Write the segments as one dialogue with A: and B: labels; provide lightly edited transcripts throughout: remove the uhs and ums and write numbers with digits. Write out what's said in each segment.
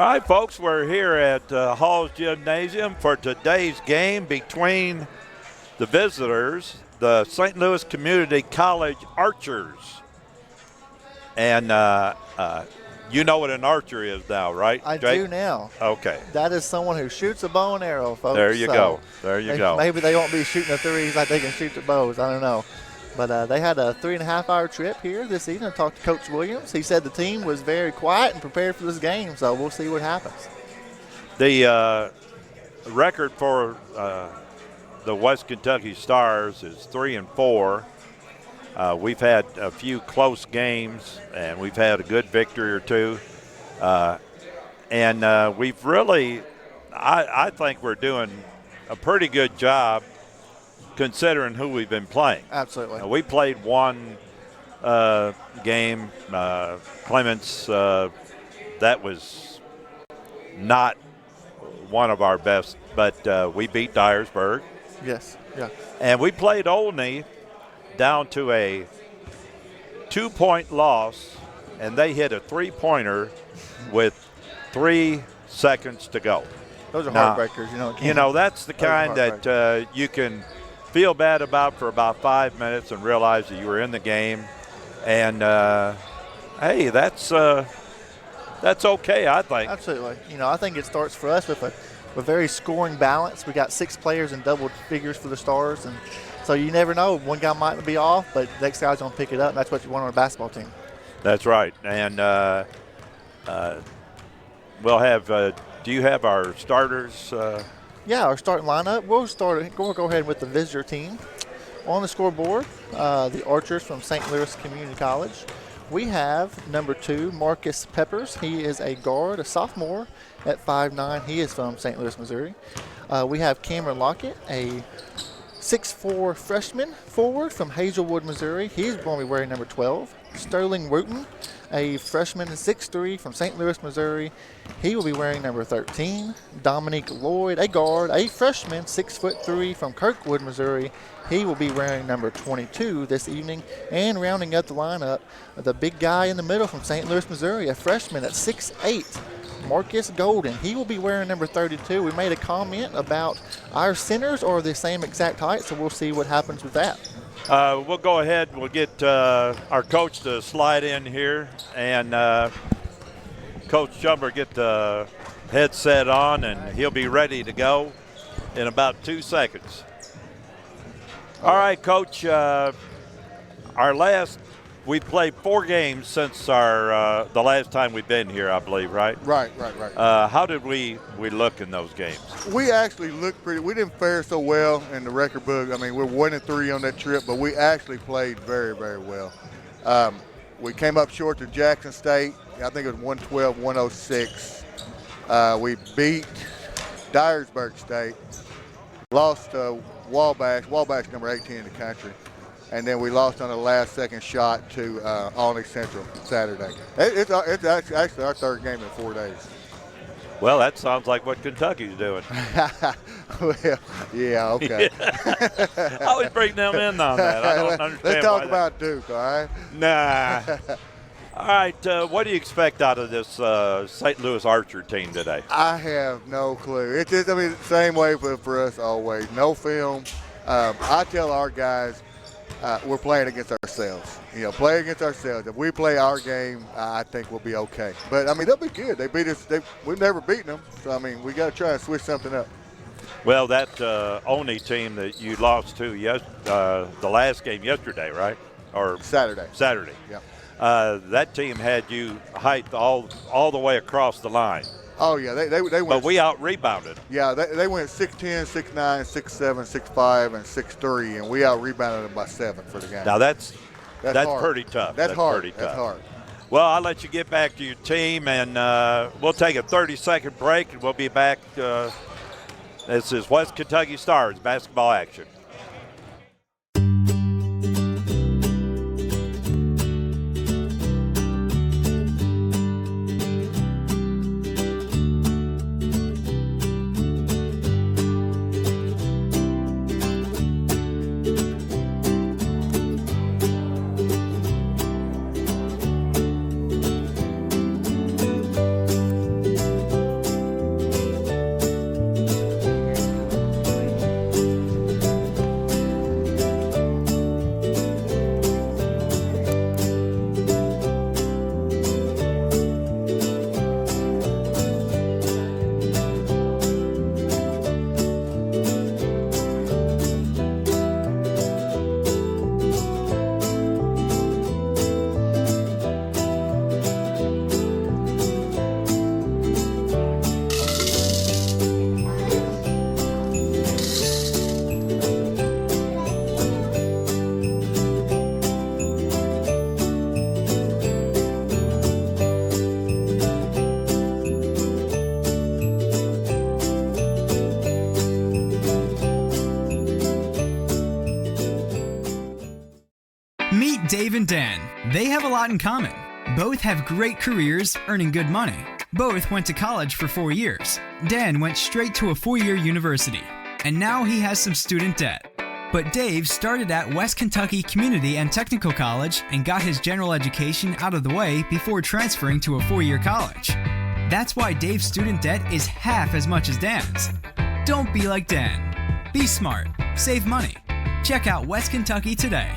A: All right, folks, we're here at Haws Gymnasium for today's game between the visitors, the St. Louis Community College Archers. And you know what an archer is now, right,
B: I
A: Jake?
B: do now.
A: Okay.
B: That is someone who shoots a bow and arrow, folks.
A: There you go. There you go.
B: Maybe they won't be shooting the threes like they can shoot the bows. I don't know. But they had a 3.5-hour trip here this evening. I talked to Coach Williams. He said the team was very quiet and prepared for this game, so we'll see what happens.
A: The record for the West Kentucky Stars is 3-4. We've had a few close games, and we've had a good victory or two. And we've really, I think we're doing a pretty good job considering who we've been playing.
B: Absolutely.
A: We played one game, Clements, that was not one of our best, but we beat Dyersburg.
B: Yes, yeah.
A: And we played Olney down to a 2-point loss, and they hit a 3-pointer with 3 seconds to go.
B: Those are
A: Now,
B: heartbreakers,
A: You know, that's the kind that you can feel bad about for about 5 minutes and realize that you were in the game. And, hey, that's okay, I think.
B: Absolutely. I think it starts for us with a very scoring balance. We got 6 players in double figures for the Stars, and so you never know. One guy might be off, but the next guy's going to pick it up, and that's what you want on a basketball team. That's
A: right. And we'll have do you have our starters?
B: Yeah, our starting lineup. We'll go ahead with the visitor team. On the scoreboard, the Archers from St. Louis Community College. We have number 2, Marcus Peppers. He is a guard, a sophomore at 5'9". He is from St. Louis, Missouri. We have Cameron Lockett, a 6'4" freshman forward from Hazelwood, Missouri. He's going to be wearing number 12. Sterling Wooten, a freshman 6'3" from St. Louis, Missouri. He will be wearing number 13. Dominique Lloyd, a guard, a freshman 6'3" from Kirkwood, Missouri. He will be wearing number 22 this evening. And rounding up the lineup, the big guy in the middle from St. Louis, Missouri, a freshman at 6'8", Marcus Golden. He will be wearing number 32. We made a comment about our centers are the same exact height, so we'll see what happens with that.
A: We'll go ahead and we'll get our coach to slide in here, and Coach Jumper get the headset on, and he'll be ready to go in about 2 seconds. All right, Coach, we've played 4 games since the last time we've been here, I believe, right?
C: Right.
A: How did we look in those games?
C: We actually looked we didn't fare so well in the record book. I mean, we're 1-3 on that trip, but we actually played very, very well. We came up short to Jackson State. I think it was 112-106. We beat Dyersburg State. Lost Wabash number 18 in the country. And then we lost on the last-second shot to Olney Central Saturday. It's actually our 3rd game in 4 days.
A: Well, that sounds like what Kentucky's doing.
C: Well, yeah, okay.
A: I always bring them in on that. I don't understand.
C: Let's talk about Duke, all right?
A: Nah. All right, what do you expect out of this St. Louis Archer team today?
C: I have no clue. It's just, same way for us always. No film. I tell our guys, we're playing against ourselves. Play against ourselves. If we play our game, I think we'll be okay. But, they'll be good. They beat us. We've never beaten them. So, we got to try and switch something up.
A: Well, that Olney team that you lost to the last game yesterday, right? Or
C: Saturday.
A: Yeah. That team had you hyped all the way across the line.
C: Oh, yeah. They went.
A: But we out-rebounded.
C: Yeah, they went 6'10", 6'9", 6'7", 6'5", and 6'3", and we out-rebounded them by 7 for the game.
A: Now, that's pretty tough.
C: That's hard.
A: Pretty tough.
C: That's hard.
A: Well, I'll let you get back to your team, and we'll take a 30-second break, and we'll be back. This is West Kentucky Stars basketball action.
D: Dave and Dan. They have a lot in common. Both have great careers earning good money. Both went to college for 4 years. Dan went straight to a 4-year university, and now he has some student debt. But Dave started at West Kentucky Community and Technical College and got his general education out of the way before transferring to a 4-year college. That's why Dave's student debt is half as much as Dan's. Don't be like Dan. Be smart. Save money. Check out West Kentucky today.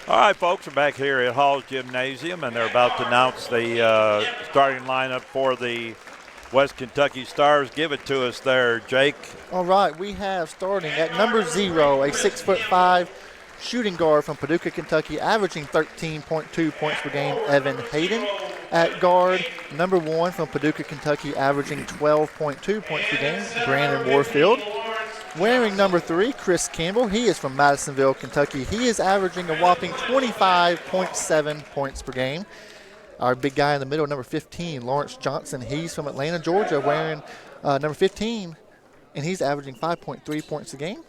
A: All right, folks, we're back here at Haws Gymnasium, and they're about to announce the starting lineup for the West Kentucky Stars. Give it to us there, Jake.
B: All right, we have starting at number 0, a 6'5" shooting guard from Paducah, Kentucky, averaging 13.2 points per game, Evan Hayden. At guard, number 1 from Paducah, Kentucky, averaging 12.2 points per game, Brandon Warfield. Wearing number 3, Chris Campbell. He is from Madisonville, Kentucky. He is averaging a whopping 25.7 points per game. Our big guy in the middle, number 15, Lawrence Johnson. He's from Atlanta, Georgia, wearing number 15, and he's averaging 5.3 points a game.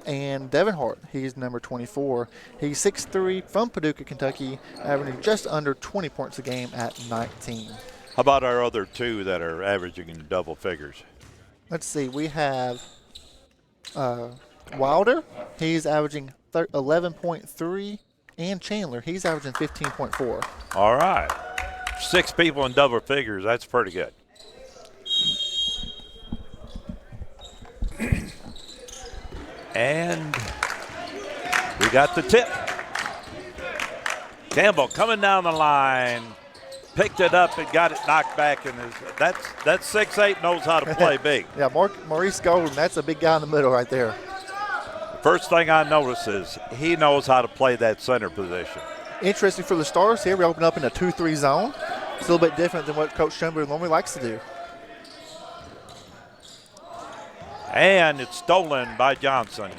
B: And Devin Hart, he's number 24. He's 6'3", from Paducah, Kentucky, averaging just under 20 points a game at 19.
A: How about our other two that are averaging in double figures?
B: Let's see. We have Wilder, he's averaging 11.3, and Chandler, he's averaging 15.4.
A: All right. 6 people in double figures, that's pretty good. And we got the tip. Campbell coming down the line, picked it up and got it knocked back. And that's 6'8", knows how to play big.
B: Yeah, Maurice Golden, that's a big guy in the middle right there.
A: First thing I notice is he knows how to play that center position.
B: Interesting for the Stars here, we open up in a 2-3 zone. It's a little bit different than what Coach Schumberg normally likes to do.
A: And it's stolen by Johnson.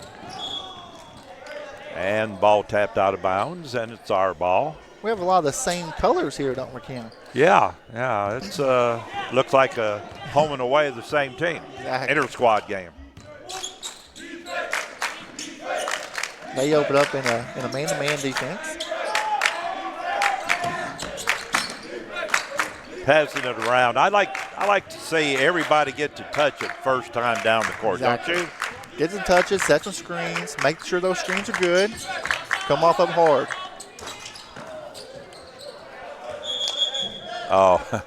A: And ball tapped out of bounds, and it's our ball.
B: We have a lot of the same colors here, don't we, Ken?
A: Yeah. It's looks like a home and away of the same team.
B: Exactly.
A: Inter-squad game.
B: They open up in a man-to-man defense.
A: passing it around. I like to see everybody get to touch it first time down the court,
B: Exactly.
A: don't you?
B: Get some touches, set some screens, make sure those screens are good. Come off up hard.
A: Oh,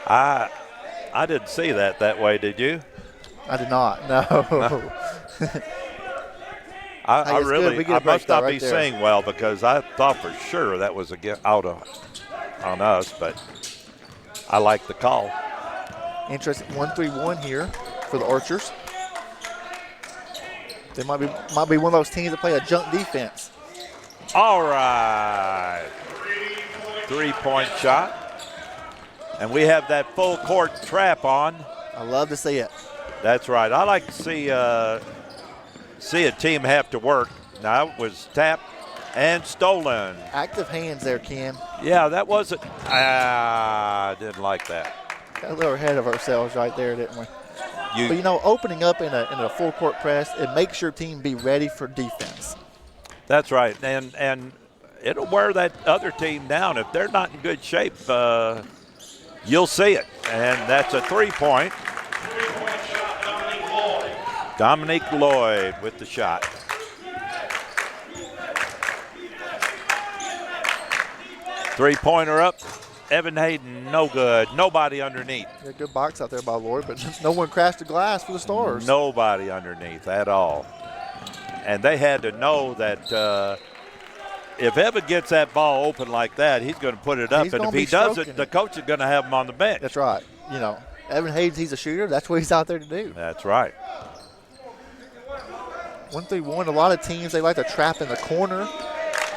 A: I didn't see that way, did you?
B: I did not, no.
A: I
B: it's good. We
A: really,
B: get a
A: I
B: break
A: must
B: though,
A: not
B: right
A: be
B: there.
A: seeing well because I thought for sure that was out on us, but I like the call.
B: Interesting 1-3-1 here for the Archers. They might be one of those teams that play a junk defense.
A: All right. 3-point shot. And we have that full court trap on.
B: I love to see it.
A: That's right. I like to see a team have to work. Now it was tapped and stolen.
B: Active hands there, Ken.
A: Yeah, that wasn't. I didn't like that.
B: Got a little ahead of ourselves right there, didn't we?
A: You,
B: But, opening up in a full court press, it makes your team be ready for defense.
A: That's right. And it'll wear that other team down. If they're not in good shape, you'll see it. And that's a 3-point. Dominique Lloyd with the shot. Three-pointer up. Evan Hayden, no good. Nobody underneath.
B: Yeah, good box out there by Lloyd, but no one crashed the glass for the Stars.
A: Nobody underneath at all. And they had to know that if Evan gets that ball open like that, he's going to put it up.
B: He's
A: And if
B: gonna
A: he
B: be
A: doesn't,
B: stroking
A: the
B: it.
A: coach is going to have him on the bench.
B: That's right. Evan Hayes, he's a shooter. That's what he's out there to do.
A: That's right.
B: 1-3-1. A lot of teams, they like to trap in the corner.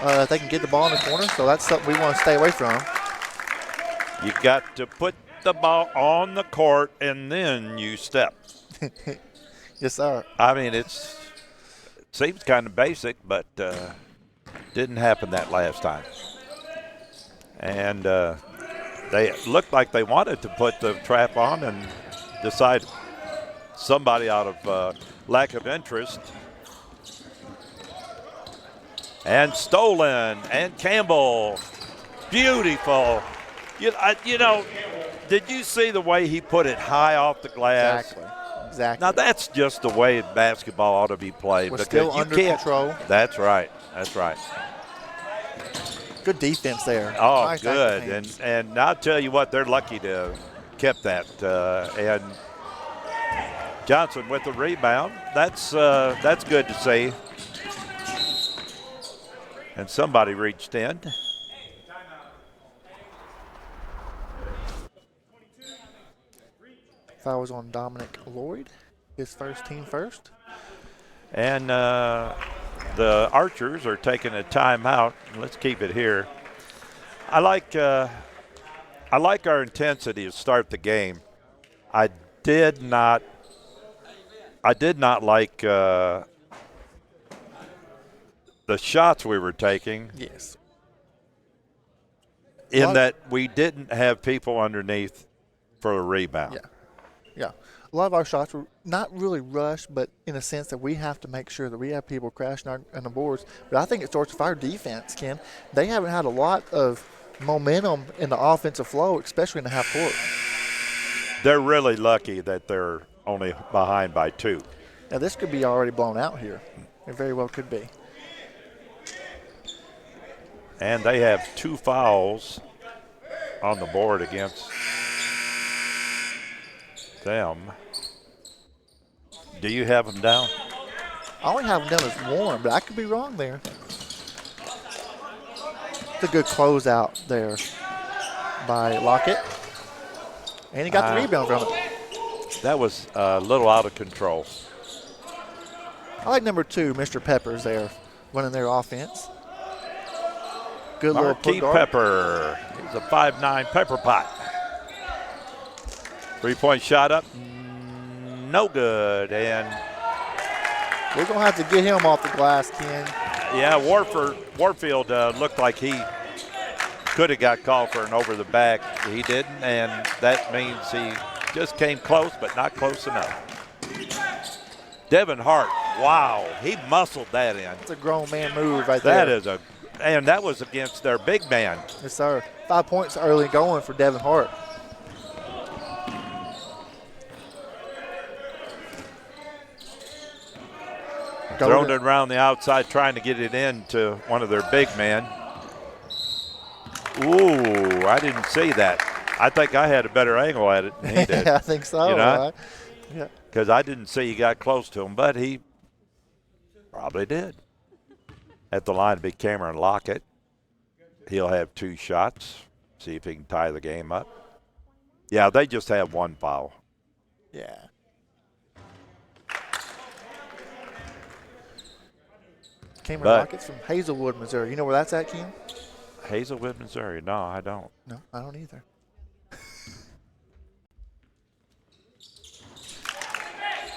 B: If they can get the ball in the corner, so that's something we want to stay away from.
A: You've got to put the ball on the court and then you step.
B: Yes, sir.
A: I mean, it seems kind of basic, but didn't happen that last time. And they looked like they wanted to put the trap on and decided somebody out of lack of interest. And stolen, and Campbell, beautiful. Did you see the way he put it high off the glass?
B: Exactly.
A: Now that's just the way basketball ought to be played.
B: We're
A: because
B: still
A: you
B: under
A: can't-
B: control.
A: That's right.
B: Good defense there.
A: Oh,
B: Nice
A: good.
B: active hands.
A: And I'll tell you what, they're lucky to have kept that. And Johnson with the rebound. That's good to see. And somebody reached in.
B: Foul was on Dominic Lloyd, his first team first.
A: And the Archers are taking a timeout. Let's keep it here. I like our intensity to start the game. I did not like the shots we were taking.
B: Yes.
A: In that we didn't have people underneath for a rebound.
B: Yeah. A lot of our shots were not really rushed, but in a sense that we have to make sure that we have people crashing on the boards. But I think it starts with our defense, Ken. They haven't had a lot of momentum in the offensive flow, especially in the half court.
A: They're really lucky that they're only behind by 2.
B: Now, this could be already blown out here. It very well could be.
A: And they have 2 fouls on the board against them. Do you have them down?
B: I only have them down as 1, but I could be wrong there. It's a good closeout there by Lockett. And he got the rebound from it.
A: That was a little out of control.
B: I like number 2, Mr. Peppers there, running their offense. Good little
A: Marquis
B: point guard.
A: Pepper. He's a 5'9" pepper pot. 3-point shot up. No good. And
B: We're going to have to get him off the glass, Ken.
A: yeah, Warfield looked like he could have got called for an over the back. He didn't, and that means he just came close, but not close enough. Devin Hart, wow, he muscled that in.
B: It's a grown man move right there.
A: That is a And that was against their big man.
B: Yes, sir. 5 points early going for Devin Hart.
A: Throwing it around the outside, trying to get it into one of their big men. Ooh, I didn't see that. I think I had a better angle at it than he did.
B: I think so.
A: You know?
B: Right? Yeah.
A: Because I didn't see he got close to him, but he probably did. At the line to be Cameron Lockett. He'll have 2 shots. See if he can tie the game up. Yeah, they just have 1 foul.
B: Yeah. Cameron Lockett's from Hazelwood, Missouri. You know where that's at, Ken?
A: Hazelwood, Missouri. No, I don't.
B: No, I don't either.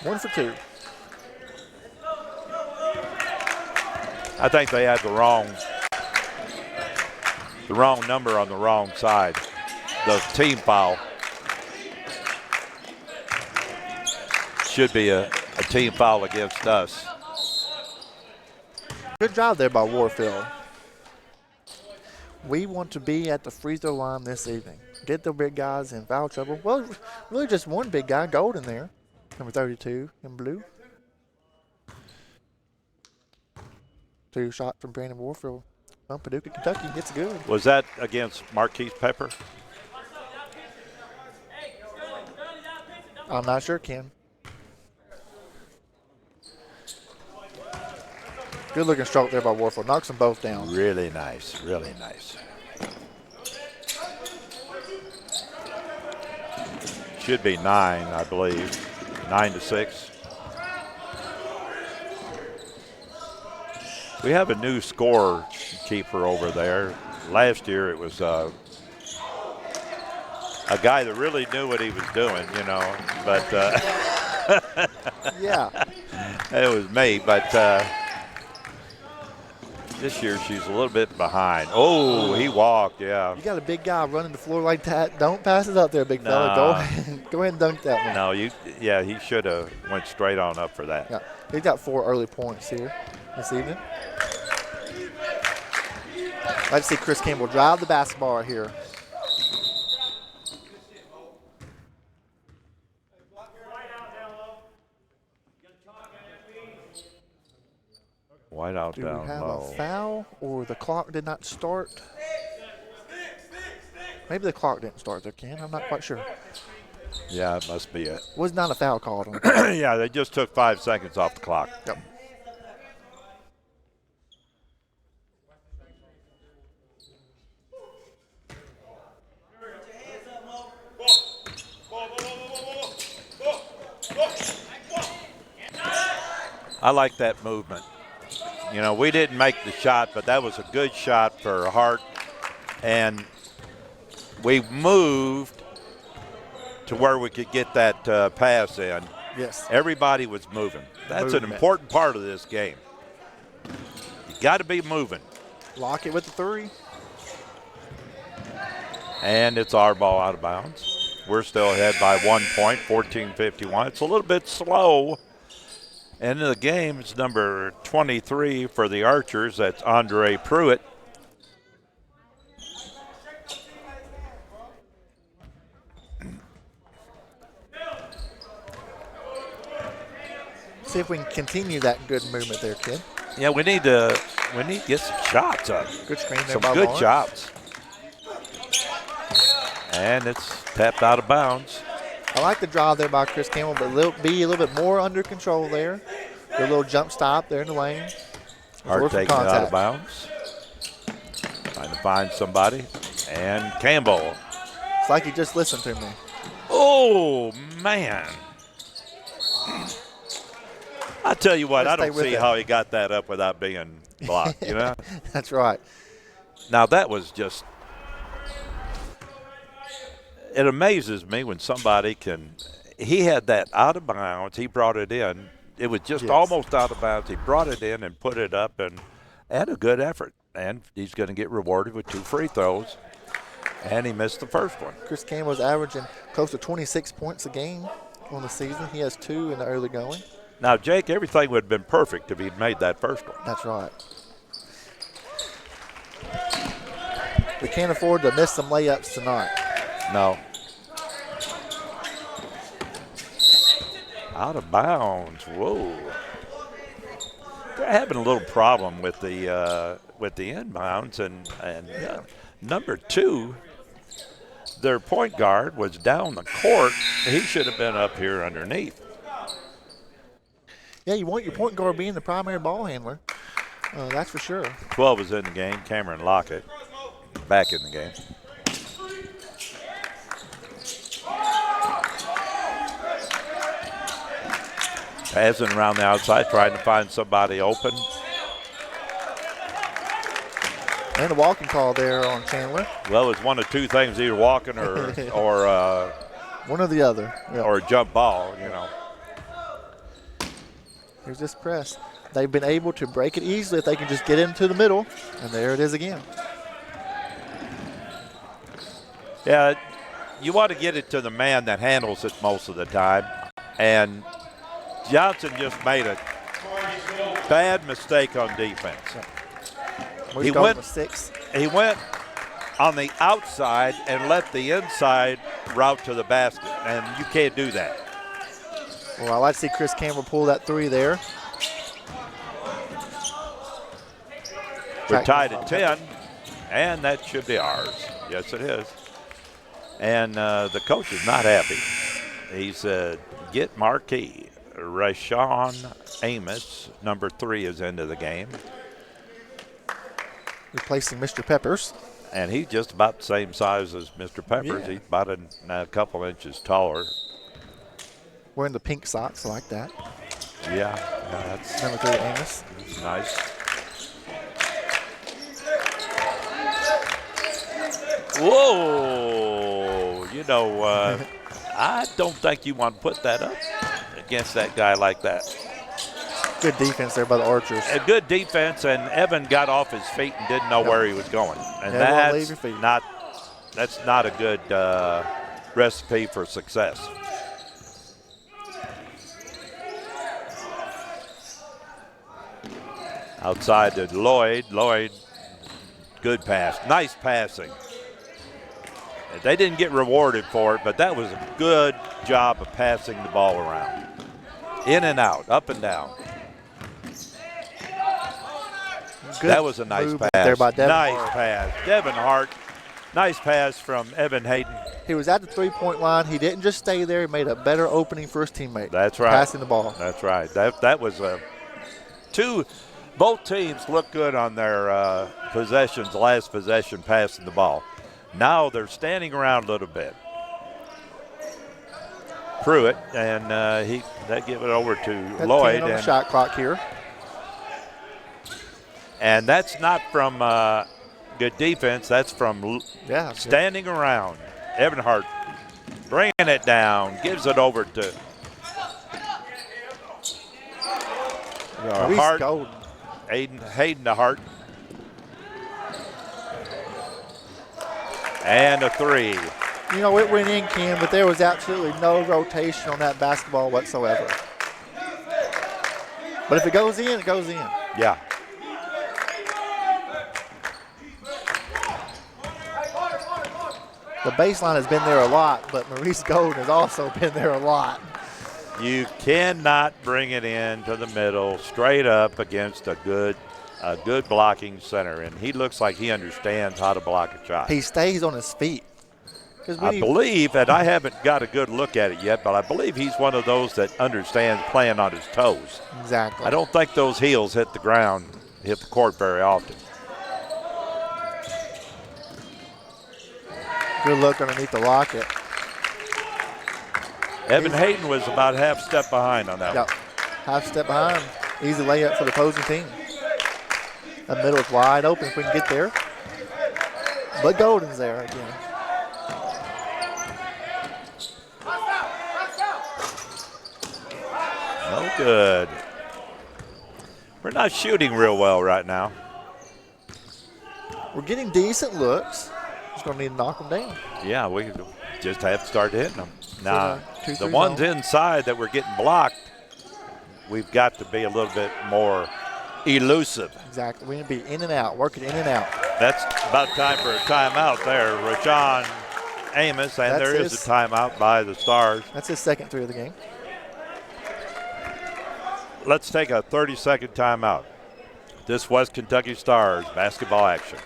B: 1 for 2.
A: I think they had the wrong number on the wrong side. The team foul should be a team foul against us.
B: Good job there by Warfield. We want to be at the free throw line this evening. Get the big guys in foul trouble. Well, really just one big guy, Golden there, number 32 in blue. 2 shot from Brandon Warfield from Paducah, Kentucky. It's good.
A: Was that against Marquise Pepper?
B: I'm not sure, Ken. Good looking stroke there by Warfield. Knocks them both down.
A: Really nice, really nice. Should be 9, I believe. 9-6. We have a new score keeper over there. Last year it was a guy that really knew what he was doing, you know. But
B: yeah,
A: it was me. But this year she's a little bit behind. Oh, he walked, yeah.
B: You got a big guy running the floor like that. Don't pass it up there, big fella. Go ahead and dunk that one.
A: No, he should have went straight on up for that.
B: Yeah, he's got 4 early points here this evening. I'd see Chris Campbell drive the basketball right here.
A: White out
B: Do
A: down
B: we have
A: low.
B: a foul or the clock did not start? Maybe the clock didn't start there, Ken. I'm not quite sure.
A: Yeah, it must be it.
B: Was not a foul called on.
A: Yeah, they just took 5 seconds off the clock.
B: Yep.
A: I like that movement. You know, we didn't make the shot, but that was a good shot for Hart. And we moved to where we could get that pass in.
B: Yes.
A: Everybody was moving. That's an important part of this game. You got to be moving.
B: Lock it with the 3.
A: And it's our ball out of bounds. We're still ahead by 1 point, 14-51. It's a little bit slow. End of the game, it's number 23 for the Archers. That's Andre Pruitt.
B: See if we can continue that good movement there, kid.
A: Yeah, we need to get some shots up.
B: Good screen there
A: Some
B: by
A: good
B: Lawrence.
A: shots. And it's tapped out of bounds.
B: I like the drive there by Chris Campbell, but be a little bit more under control there. A little jump stop there in the lane.
A: Hart taking it out of bounds. Trying to find somebody. And Campbell.
B: It's like he just listened to me.
A: Oh, man. I tell you what, I don't see how he got that up without being blocked, you know?
B: That's right.
A: Now, that was just – it amazes me when somebody can – he had that out of bounds. He brought it in. It was just almost out of bounds. He brought it in and put it up and had a good effort. And he's going to get rewarded with 2 free throws. And he missed the first one.
B: Chris Campbell's averaging close to 26 points a game on the season. He has 2 in the early going.
A: Now, Jake, everything would have been perfect if he'd made that first one.
B: That's right. We can't afford to miss some layups tonight.
A: No. Out of bounds. Whoa. They're having a little problem with the inbounds, and number 2, their point guard was down the court. He should have been up here underneath.
B: Yeah, you want your point guard being the primary ball handler. That's for sure.
A: 12 is in the game. Cameron Lockett back in the game. Passing around the outside, trying to find somebody open.
B: And a walking call there on Chandler.
A: Well, it's one of two things, either walking or
B: one or the other. Yep.
A: Or a jump ball, you know.
B: Here's this press. They've been able to break it easily if they can just get into the middle, and there it is again.
A: Yeah, you want to get it to the man that handles it most of the time, and Johnson just made a bad mistake on defense. He went on the outside and let the inside route to the basket, and you can't do that.
B: Well, I like to see Chris Campbell pull that 3 there.
A: We're tied at 10, and that should be ours. Yes, it is. And the coach is not happy. He said, get Marquis. Rashawn Amos, number 3, is into the game.
B: Replacing Mr. Peppers.
A: And he's just about the same size as Mr. Peppers.
B: Yeah.
A: He's about a couple inches taller.
B: Wearing the pink socks like that.
A: Yeah, that's
B: number 3, Amos.
A: Nice. Whoa! You know, I don't think you want to put that up against that guy like that.
B: Good defense there by the Archers.
A: A good defense, and Evan got off his feet and didn't know where he was going. And that's not a good recipe for success. Outside to Lloyd. Lloyd, good pass. Nice passing. They didn't get rewarded for it, but that was a good job of passing the ball around. In and out, up and down.
B: Good
A: that was a nice pass.
B: There by Devin
A: nice
B: Hart.
A: pass. Devin Hart. Nice pass from Evan Hayden.
B: He was at the 3-point line. He didn't just stay there. He made a better opening for his teammate.
A: That's right.
B: Passing the ball.
A: That's right. That was both teams looked good on their possessions, last possession passing the ball. Now they're standing around a little bit. Pruitt, and they give it over to Lloyd.
B: On the shot clock here.
A: And that's not from good defense. That's from standing around. Evan Hart bringing it down, gives it over to Hart. Hayden to Hart. And a 3.
B: You know, it went in, Ken, but there was absolutely no rotation on that basketball whatsoever. But if it goes in, it goes in.
A: Yeah.
B: The baseline has been there a lot, but Maurice Golden has also been there a lot.
A: You cannot bring it in to the middle straight up against a good blocking center, and he looks like he understands how to block a shot.
B: He stays on his feet.
A: I believe, and I haven't got a good look at it yet, but I believe he's one of those that understands playing on his toes.
B: Exactly.
A: I don't think those heels hit the ground, hit the court very often.
B: Good look underneath the locket.
A: Evan Hayden was about half step behind on that one.
B: Half step behind. Easy layup for the opposing team. The middle is wide open if we can get there. But Golden's there again.
A: No good. We're not shooting real well right now.
B: We're getting decent looks. Just going to need to knock them down.
A: Yeah, we just have to start hitting them. Now, the
B: 2-3
A: ones
B: zone.
A: inside that we're getting blocked, we've got to be a little bit more elusive.
B: Exactly. We need to be in and out, working in and out.
A: That's about time for a timeout there. Rashawn Amos, and there is a timeout by the Stars.
B: That's his second 3 of the game.
A: Let's take a 30-second timeout. This West Kentucky Stars basketball action.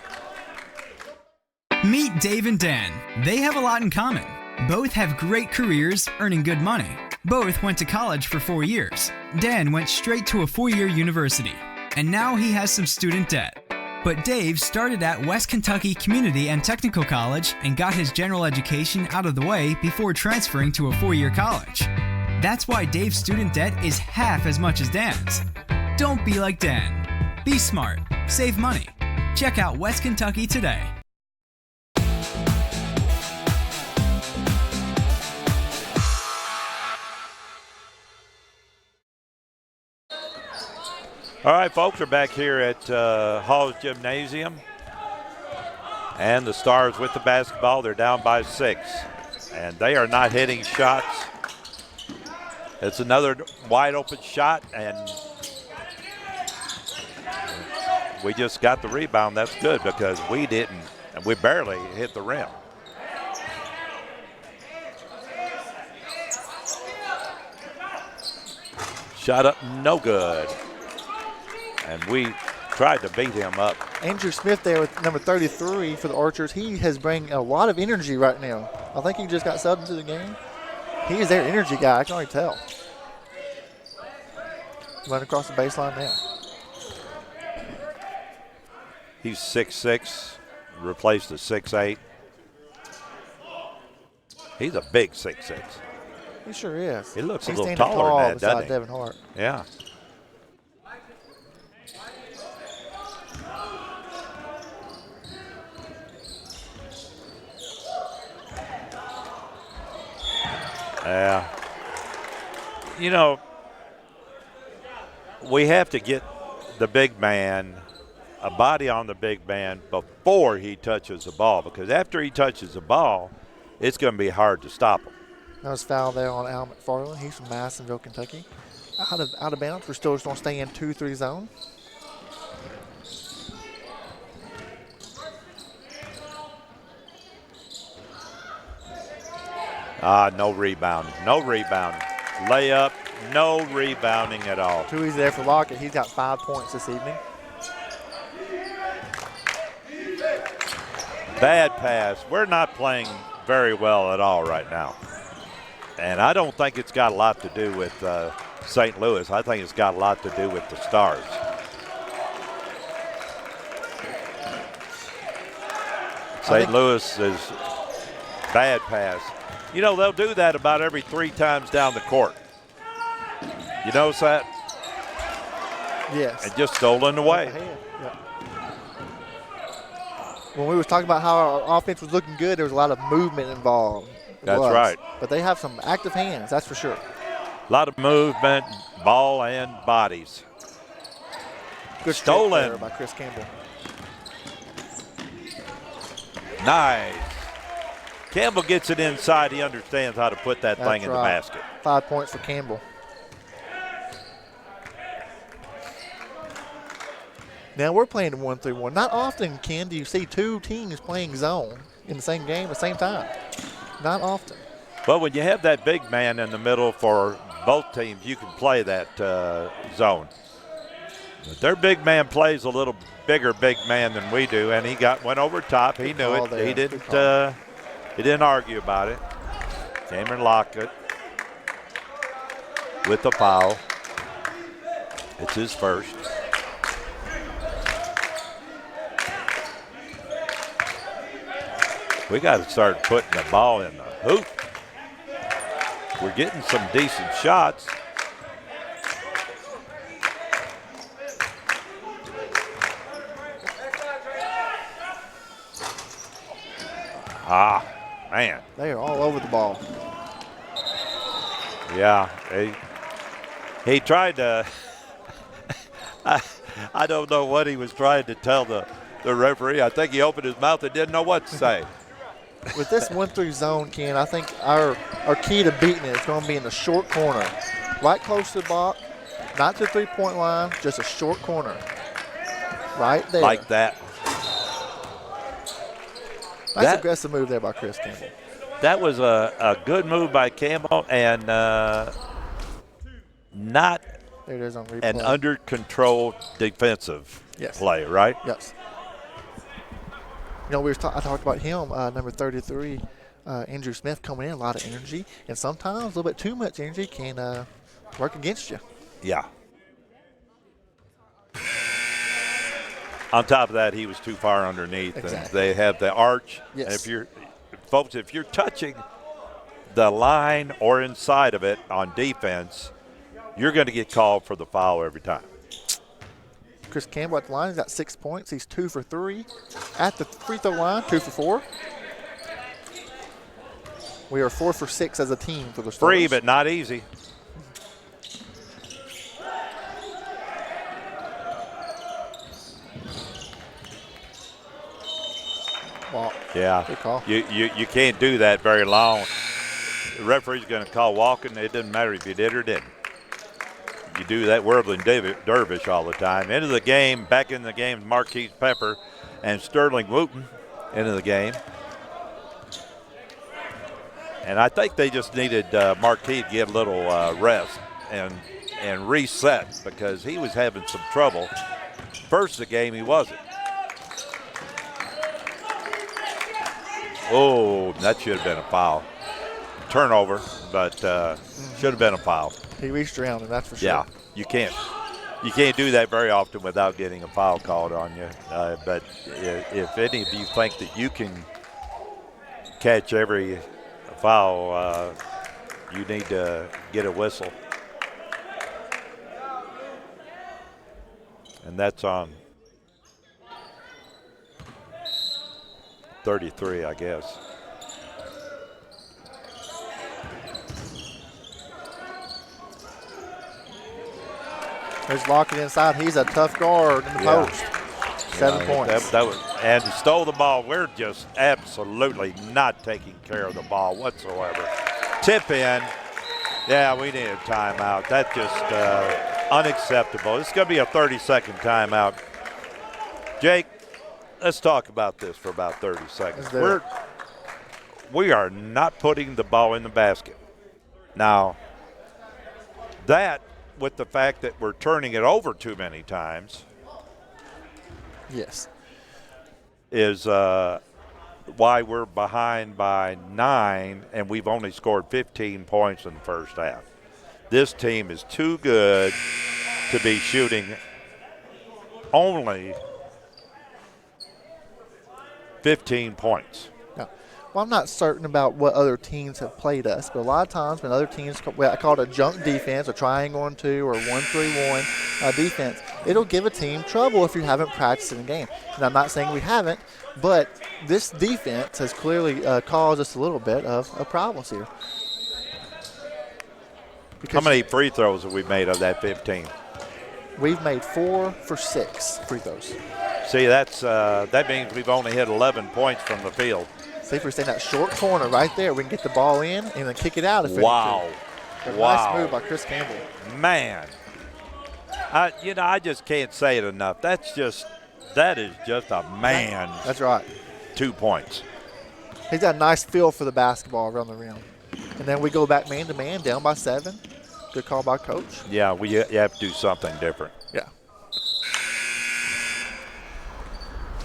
D: Meet Dave and Dan. They have a lot in common. Both have great careers earning good money. Both went to college for 4 years. Dan went straight to a 4-year university, and now he has some student debt. But Dave started at West Kentucky Community and Technical College and got his general education out of the way before transferring to a 4-year college. That's why Dave's student debt is half as much as Dan's. Don't be like Dan. Be smart. Save money. Check out West Kentucky today.
A: All right, folks, we're back here at Haws Gymnasium. And the Stars with the basketball. They're down by 6. And they are not hitting shots. It's another wide open shot, and we just got the rebound. That's good because we didn't, and we barely hit the rim. Shot up, no good. And we tried to beat him up.
B: Andrew Smith there with number 33 for the Archers. He has bringing a lot of energy right now. I think he just got subbed into the game. He is their energy guy, I can already tell. Run across the baseline now.
A: He's 6'6", replaced the 6'8". He's a big 6'6".
B: He sure is.
A: He looks
B: He's
A: a little
B: standing
A: taller
B: tall
A: than that,
B: beside
A: doesn't he?
B: Devin Hart.
A: Yeah. Yeah. You know, we have to get the big man, a body on the big man before he touches the ball, because after he touches the ball, it's going to be hard to stop him.
B: That was foul there on Al McFarland. He's from Madisonville, Kentucky. Out of bounds. We're still just going to stay in 2-3 zone.
A: No rebounding. No rebounding. Layup, no rebounding at all.
B: Too easy there for Lockett. He's got 5 points this evening.
A: Bad pass. We're not playing very well at all right now. And I don't think it's got a lot to do with St. Louis. I think it's got a lot to do with the Stars. St. Louis is bad pass. You know, they'll do that about every 3 times down the court. You notice that?
B: Yes.
A: And just stolen away.
B: Yeah. When we was talking about how our offense was looking good, there was a lot of movement involved.
A: That's right.
B: But they have some active hands, that's for sure.
A: A lot of movement, ball and bodies.
B: Good
A: stolen
B: there by Chris Campbell.
A: Nice. Campbell gets it inside. He understands how to put that thing in the basket.
B: 5 points for Campbell. Now we're playing 1-3-1. Not often, Ken, do you see 2 teams playing zone in the same game at the same time. Not often.
A: Well, when you have that big man in the middle for both teams, you can play that zone. But their big man plays a little bigger big man than we do, and he went over top. He knew it. He didn't argue about it. Cameron Lockett with the foul. It's his first. We got to start putting the ball in the hoop. We're getting some decent shots. Man.
B: They are all over the ball.
A: Yeah. He tried to I don't know what he was trying to tell the referee. I think he opened his mouth and didn't know what to say.
B: With this 1-3 zone, Ken, I think our key to beating it is going to be in the short corner. Right close to the block, not to the 3-point line, just a short corner. Right there.
A: Like that.
B: Nice aggressive move there by Chris Campbell.
A: That was a good move by Campbell and not
B: there it is on replay.
A: An under control defensive play, right?
B: Yes. I talked about him, number 33, Andrew Smith, coming in, a lot of energy, and sometimes a little bit too much energy can work against you.
A: Yeah. On top of that, he was too far underneath.
B: Exactly.
A: And they have the arch.
B: Yes.
A: And if you're touching the line or inside of it on defense, you're going to get called for the foul every time.
B: Chris Campbell at the line, he's got 6 points. He's 2 for 3 at the free throw line, 2 for 4. We are 4 for 6 as a team for the Stars.
A: Free, but not easy.
B: Wow.
A: Yeah.
B: Good call.
A: You can't do that very long. The referee's going to call walking. It doesn't matter if you did or didn't. You do that whirling dervish all the time. Into the game, back in the game, Marquise Pepper and Sterling Wooten into the game. And I think they just needed Marquis to get a little rest and reset because he was having some trouble. First of the game, he wasn't. Oh, that should have been a foul. Turnover, but should have been a foul.
B: He reached around him, that's for sure.
A: Yeah, you can't do that very often without getting a foul called on you. But if any of you think that you can catch every foul, you need to get a whistle. And that's on 33, I guess.
B: There's Lockett inside. He's a tough guard in the post. 7 points.
A: And stole the ball. We're just absolutely not taking care of the ball whatsoever. Tip in. Yeah, we need a timeout. That's just unacceptable. It's going to be a 30-second timeout. Jake, let's talk about this for about 30 seconds. We are not putting the ball in the basket. Now, that with the fact that we're turning it over too many times.
B: Yes.
A: Is why we're behind by 9 and we've only scored 15 points in the first half. This team is too good to be shooting only 15 points.
B: Well, I'm not certain about what other teams have played us, but a lot of times when other teams, I call it a junk defense, a triangle on 2 or 1-3-1 defense, it'll give a team trouble if you haven't practiced in the game. And I'm not saying we haven't, but this defense has clearly caused us a little bit of problems here.
A: How many free throws have we made of that 15?
B: We've made 4 for 6 free throws.
A: See, that means we've only hit 11 points from the field.
B: See, if we stay in that short corner right there, we can get the ball in and then kick it out if we need to.
A: Wow.
B: Nice move by Chris Campbell.
A: Man. I just can't say it enough. That is just a man.
B: That's right. 2
A: points.
B: He's got a nice feel for the basketball around the rim. And then we go back man-to-man, down by 7. Good call by Coach.
A: Yeah, you have to do something different.
B: Yeah.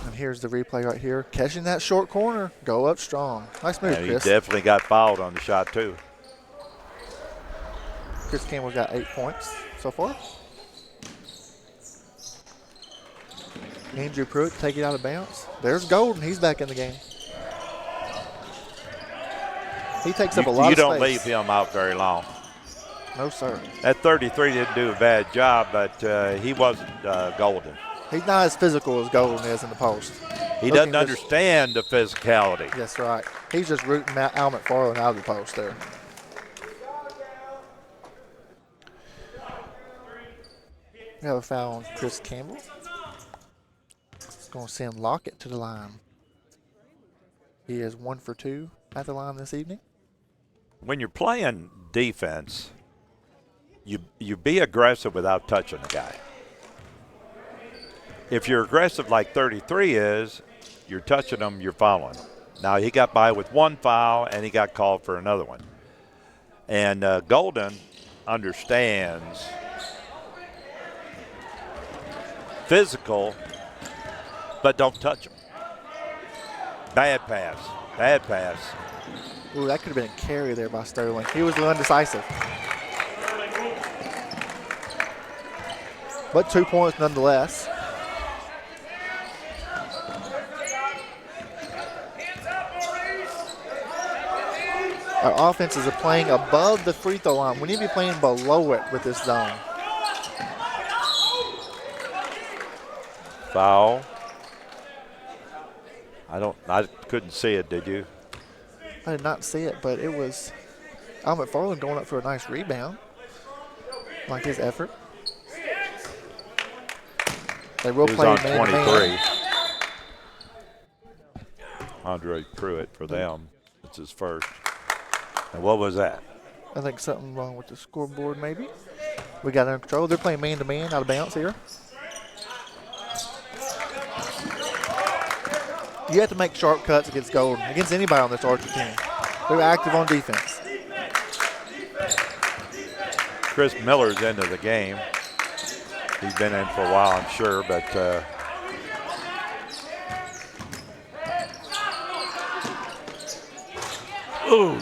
B: And here's the replay right here. Catching that short corner. Go up strong. Nice move, Chris.
A: He definitely got fouled on the shot, too.
B: Chris Campbell got 8 points so far. Andrew Pruitt take it out of bounds. There's Golden. He's back in the game. He takes up a lot of space.
A: You don't leave him out very long.
B: No, sir.
A: That 33 didn't do a bad job, but he wasn't Golden.
B: He's not as physical as Golden is in the post.
A: He doesn't understand the physicality.
B: That's right. He's just rooting Al McFarland out of the post there. We have a foul on Chris Campbell. It's going to send Lockett to the line. He is 1 for 2 at the line this evening.
A: When you're playing defense, you be aggressive without touching the guy. If you're aggressive like 33 is, you're touching them, you're fouling. Now, he got by with one foul, and he got called for another one. And Golden understands physical, but don't touch him. Bad pass. Bad pass.
B: Ooh, that could have been a carry there by Sterling. He was a little undecisive. But 2 points nonetheless. Our offenses are playing above the free throw line. We need to be playing below it with this zone.
A: Foul. I couldn't see it, did you?
B: I did not see it, but it was Al McFarland going up for a nice rebound. Like his effort. They will
A: He was
B: play
A: on
B: man-to-man.
A: 23. Andre Pruitt for them. It's his first. And what was that?
B: I think something wrong with the scoreboard maybe. We got it under control. They're playing man-to-man out of bounds here. You have to make sharp cuts against Golden, against anybody on this Archer team. They're active on defense.
A: Chris Miller's into the game. He's been in for a while, I'm sure, but ooh.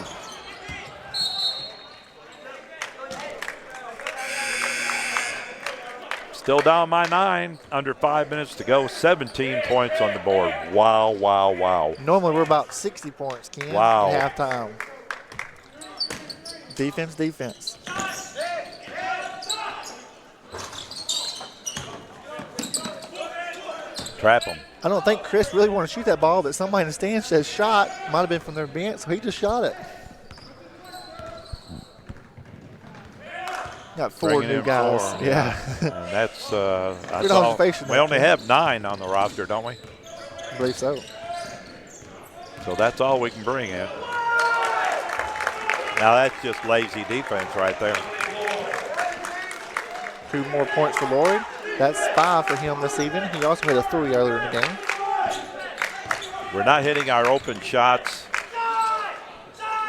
A: Still down by 9, under 5 minutes to go, 17 points on the board. Wow, wow, wow.
B: Normally we're about 60 points, Ken,
A: Wow.
B: at halftime. Defense, defense.
A: Trap him.
B: I don't think Chris really wanted to shoot that ball, but somebody in the stands says shot. Might have been from their bench, so he just shot it. Got four
A: Bringing
B: new
A: in
B: guys.
A: 4.
B: Yeah.
A: And that's all.
B: observation
A: We
B: there,
A: only
B: Ken.
A: have 9 on the roster, don't we?
B: I believe so.
A: So that's all we can bring in. Now that's just lazy defense right there.
B: 2 more points for Lloyd. That's 5 for him this evening. He also hit a 3 earlier in the game.
A: We're not hitting our open shots.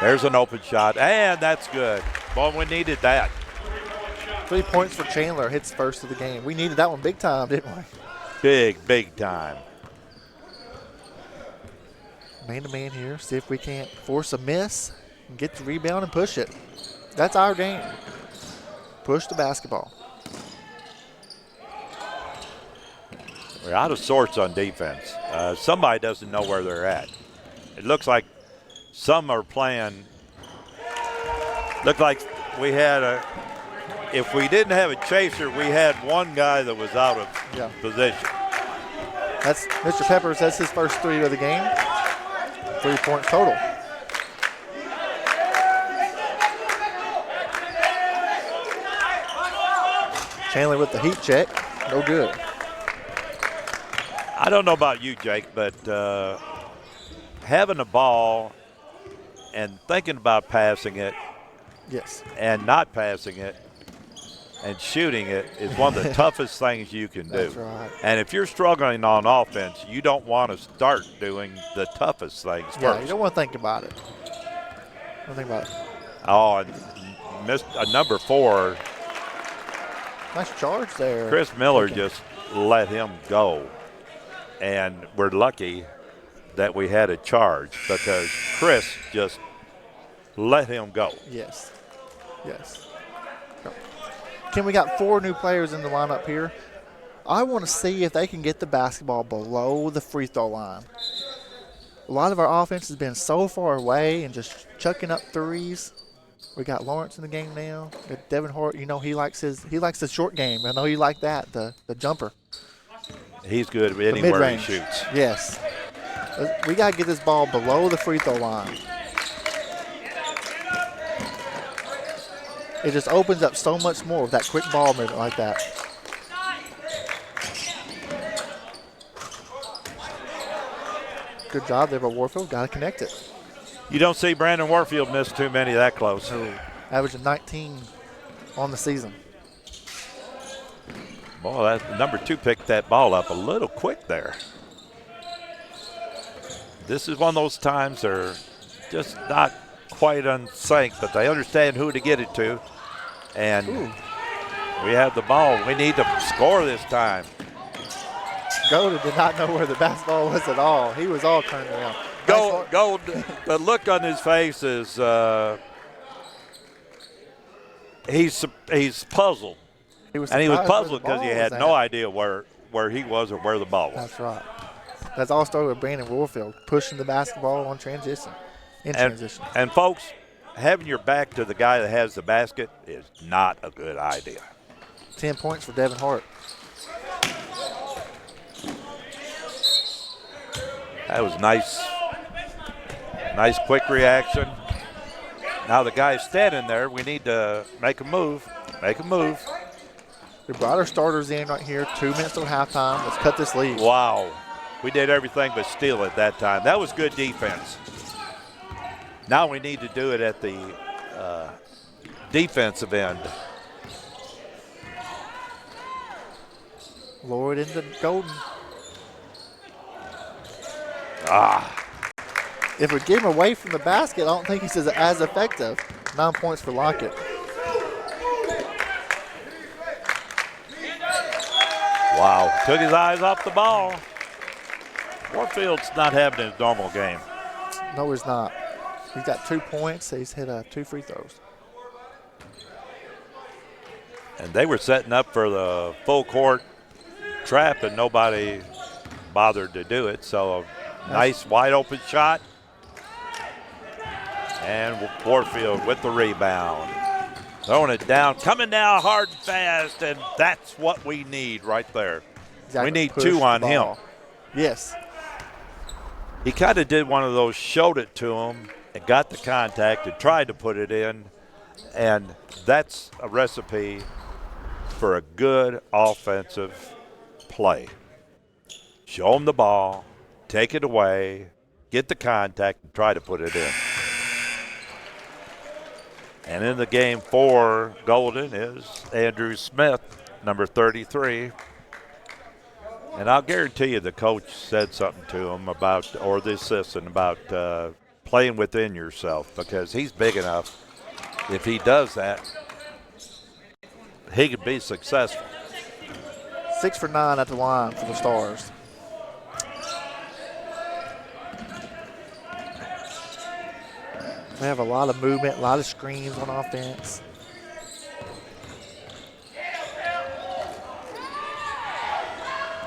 A: There's an open shot, and that's good. Boy, we needed that.
B: 3 points for Chandler. Hits first of the game. We needed that one big time, didn't we?
A: Big time.
B: Man-to-man here. See if we can't force a miss and get the rebound and push it. That's our game. Push the basketball.
A: We're out of sorts on defense. Somebody doesn't know where they're at. It looks like some are playing. Looked like we had if we didn't have a chaser, we had one guy that was out of position.
B: That's Mr. Peppers. That's his first 3 of the game. 3 points total. Chandler with the heat check. No good.
A: I don't know about you, Jake, but having a ball and thinking about passing it
B: Yes.
A: and not passing it and shooting it is one of the toughest things you can do.
B: That's right.
A: And if you're struggling on offense, you don't want to start doing the toughest things
B: Yeah,
A: first.
B: you don't want to think about it. Don't think about it.
A: Oh, and missed number 4.
B: Nice charge there.
A: Chris Miller
B: Okay.
A: just let him go. And we're lucky that we had a charge because Chris just let him go.
B: Yes. Yes. Ken, we got 4 new players in the lineup here. I want to see if they can get the basketball below the free throw line. A lot of our offense has been so far away and just chucking up threes. We got Lawrence in the game now. Got Devin Hort, you know, he likes the short game. I know you like that, the jumper.
A: He's good
B: The
A: anywhere he
B: mid-range.
A: shoots.
B: Yes. We got to get this ball below the free throw line. It just opens up so much more with that quick ball movement like that. Good job there by Warfield. Got to connect it.
A: You don't see Brandon Warfield miss too many that close.
B: Averaging 19 on the season.
A: Boy, that number 2 picked that ball up a little quick there. this is one of those times they're just not quite on sync, but they understand who to get it to. And we have the ball. We need to score this time.
B: Golden did not know where the basketball was at all. He was all turned around.
A: Gold, the look on his face is he's puzzled.
B: He was
A: puzzled because he had no idea where he was or where the ball was.
B: That's right. That's all started with Brandon Warfield pushing the basketball on transition.
A: And folks, having your back to the guy that has the basket is not a good idea.
B: 10 points for Devin Hart.
A: That was nice quick reaction. Now the guy's standing there. We need to make a move.
B: We brought our starters in right here. 2 minutes till halftime. Let's cut this lead.
A: Wow. We did everything but steal it that time. That was good defense. Now we need to do it at the defensive end.
B: Lower it into Golden. If we get him away from the basket, I don't think he's as effective. 9 points for Lockett.
A: Wow. Took his eyes off the ball. Warfield's not having his normal game.
B: No, he's not. He's got 2 points. He's hit 2 free throws.
A: And they were setting up for the full court trap, and nobody bothered to do it. So a nice wide open shot. And Warfield with the rebound. Throwing it down, coming down hard and fast, and that's what we need right there.
B: Exactly.
A: We need 2 on him.
B: Yes.
A: He kind of did one of those, showed it to him, and got the contact and tried to put it in, and that's a recipe for a good offensive play. Show him the ball, take it away, get the contact, and try to put it in. And in the game for Golden is Andrew Smith, number 33. And I'll guarantee you the coach said something to him about, or the assistant, about playing within yourself, because he's big enough. If he does that, he could be successful.
B: 6 for 9 at the line for the Stars. We have a lot of movement, a lot of screens on offense.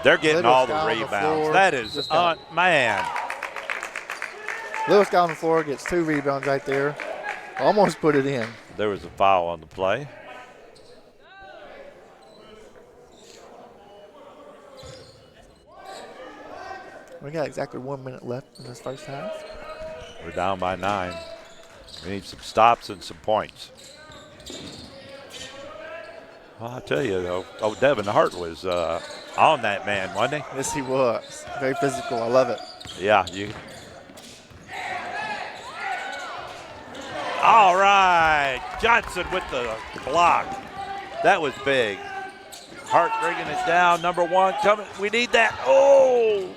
A: They're getting
B: Lewis
A: all the
B: got on the
A: rebounds.
B: floor.
A: That is, man.
B: Lewis got on the floor, gets 2 rebounds right there. Almost put it in.
A: There was a foul on the play.
B: We got exactly 1 minute left in this first half.
A: We're down by 9. We need some stops and some points. Well, I'll tell you, though, Devin Hart was on that man, wasn't he?
B: Yes, he was. Very physical. I love it.
A: Yeah. All right. Johnson with the block. That was big. Hart bringing it down. Number 1 coming. We need that. Oh!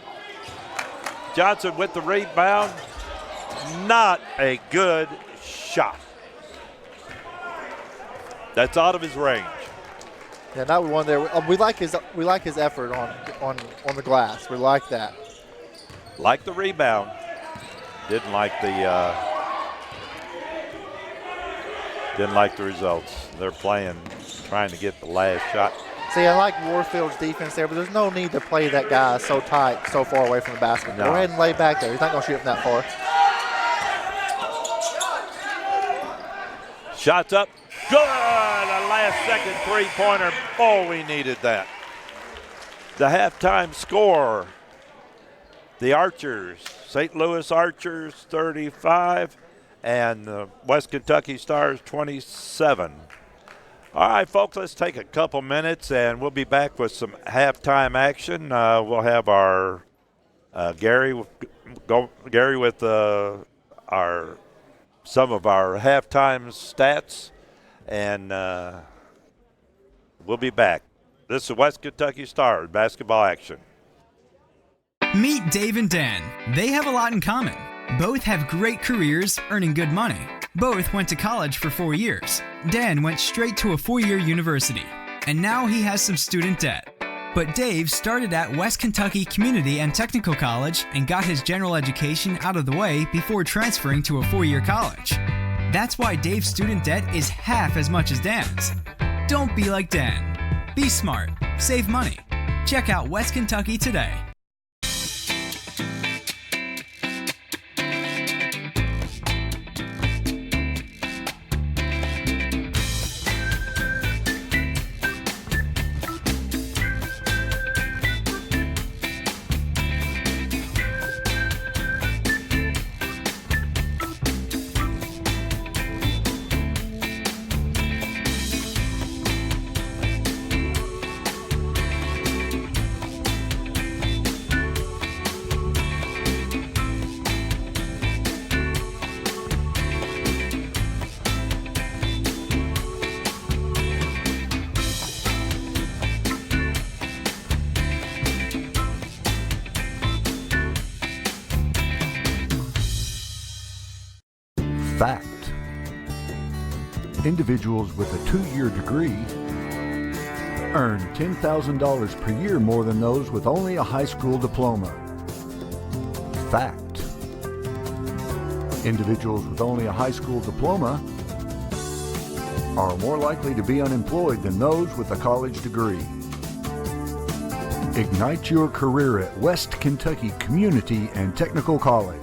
A: Johnson with the rebound. Not a good shot. That's out of his range.
B: Yeah, that was one there. We like his effort on the glass. We like that.
A: Like the rebound. Didn't like the results. They're trying to get the last shot.
B: See, I like Warfield's defense there, but there's no need to play that guy so tight, so far away from the basket. No. Go ahead and lay back there. He's not going to shoot from that far.
A: Shots up. Good. A last-second three-pointer. Oh, we needed that. The halftime score. The Archers, St. Louis Archers 35, and the West Kentucky Stars 27. All right, folks, let's take a couple minutes, and we'll be back with some halftime action. We'll have our Gary with some of our halftime stats, and we'll be back. This is West Kentucky Stars basketball action.
D: Meet Dave and Dan. They have a lot in common. Both have great careers, earning good money. Both went to college for 4 years. Dan went straight to a 4-year university, and now he has some student debt. But Dave started at West Kentucky Community and Technical College and got his general education out of the way before transferring to a 4-year college. That's why Dave's student debt is half as much as Dan's. Don't be like Dan. Be smart. Save money. Check out West Kentucky today.
E: Fact. Individuals with a 2-year degree earn $10,000 per year more than those with only a high school diploma. Fact. Individuals with only a high school diploma are more likely to be unemployed than those with a college degree. Ignite your career at West Kentucky Community and Technical College.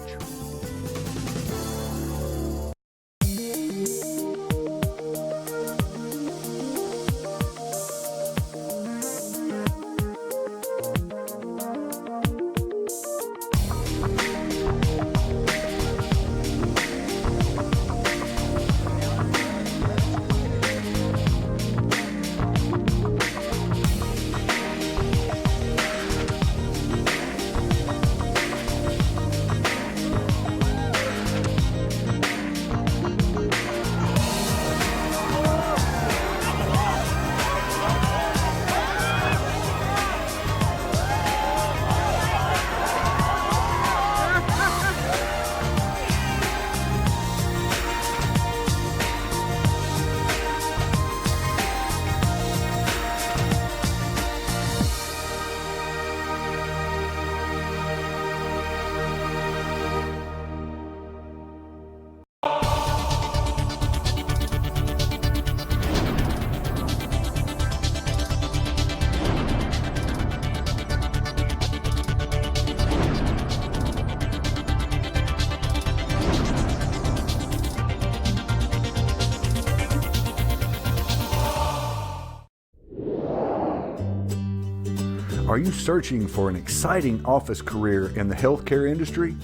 E: Are you searching for an exciting office career in the healthcare industry?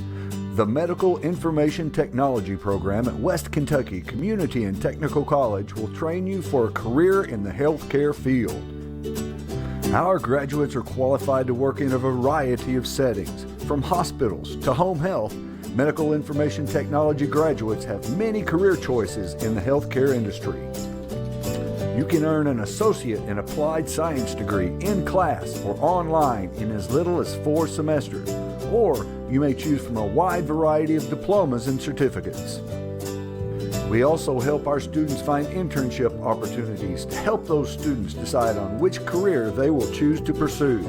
E: The Medical Information Technology program at West Kentucky Community and Technical College will train you for a career in the healthcare field. Our graduates are qualified to work in a variety of settings, from hospitals to home health. Medical Information Technology graduates have many career choices in the healthcare industry. You can earn an Associate in Applied Science degree in class or online in as little as 4 semesters, or you may choose from a wide variety of diplomas and certificates. We also help our students find internship opportunities to help those students decide on which career they will choose to pursue.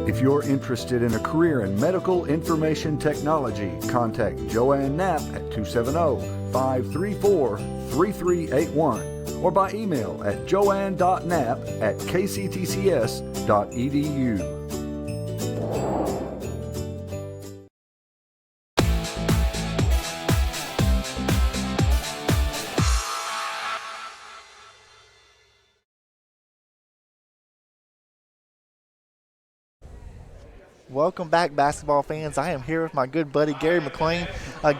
E: If you're interested in a career in medical information technology, contact Joanne Knapp at 270-534-3381 or by email at joanne.knapp@kctcs.edu.
B: Welcome back, basketball fans. I am here with my good buddy, Gary McLean.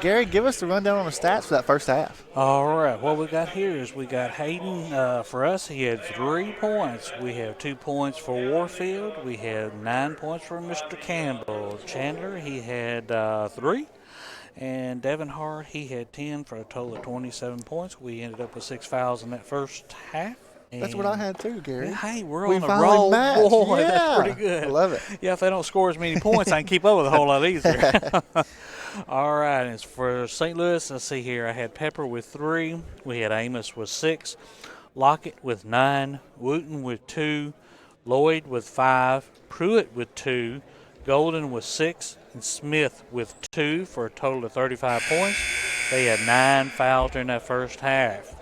B: Gary, give us the rundown on the stats for that first half.
F: All right, what we got here is we got Hayden. For us, he had 3 points. We have 2 points for Warfield. We had 9 points for Mr. Campbell. Chandler, he had 3. And Devin Hart, he had 10 for a total of 27 points. We ended up with 6 fouls in that first half.
B: That's what I had too, Gary.
F: Hey, we're
B: We
F: on a
B: finally
F: roll.
B: matched.
F: Boy,
B: Yeah.
F: that's pretty good.
B: I love it.
F: Yeah, if they don't score as many points, I can keep up with a whole lot easier. All right, and for St. Louis, let's see here. I had Pepper with 3. We had Amos with 6. Lockett with 9. Wooten with 2. Lloyd with 5. Pruitt with 2. Golden with 6. And Smith with 2 for a total of 35 points. They had 9 fouls during that first half.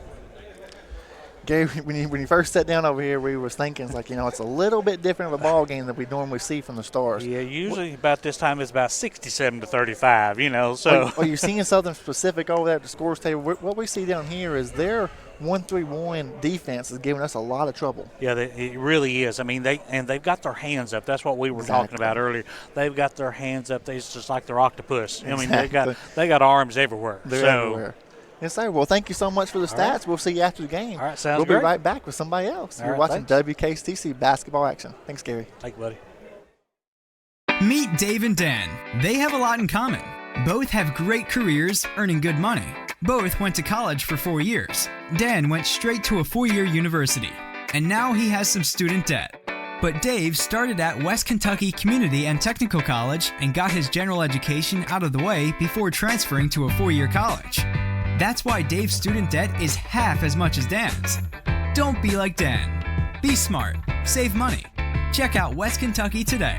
B: Gary, when you first sat down over here, we was thinking, it's like, it's a little bit different of a ball game than we normally see from the Stars.
F: Yeah, usually about this time it's about 67 to 35, so.
B: Are you seeing something specific over there at the scores table? What we see down here is their 1-3-1 defense is giving us a lot of trouble.
F: Yeah, it really is. I mean, they've got their hands up. That's what we were talking about earlier. They've got their hands up. It's just like they're octopus.
B: Exactly.
F: I mean, they got arms everywhere.
B: They're everywhere. Yes, sir. Well, thank you so much for the stats. Right. We'll see you after the game.
F: All right, sounds
B: great. We'll be right back with somebody else. You're watching WKCTC basketball action. Thanks, Gary.
F: Thank you, buddy.
D: Meet Dave and Dan. They have a lot in common. Both have great careers earning good money. Both went to college for 4 years. Dan went straight to a 4-year university, and now he has some student debt. But Dave started at West Kentucky Community and Technical College and got his general education out of the way before transferring to a 4-year college. That's why Dave's student debt is half as much as Dan's. Don't be like Dan. Be smart. Save money. Check out West Kentucky today.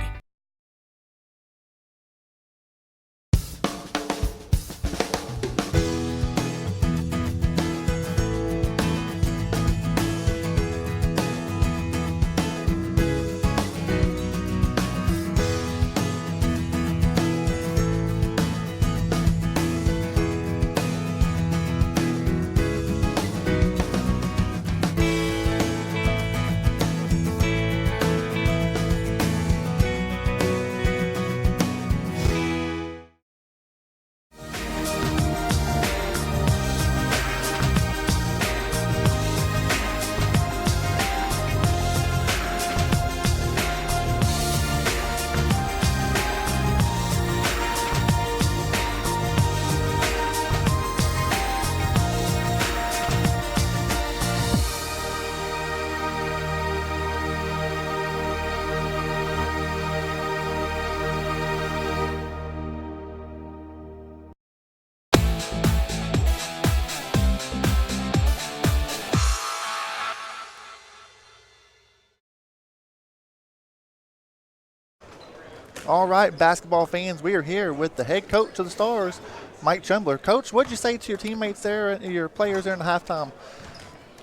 B: All right, basketball fans, we are here with the head coach of the Stars, Mike Chumbler. Coach, what did you say to your teammates there, your players there in the halftime?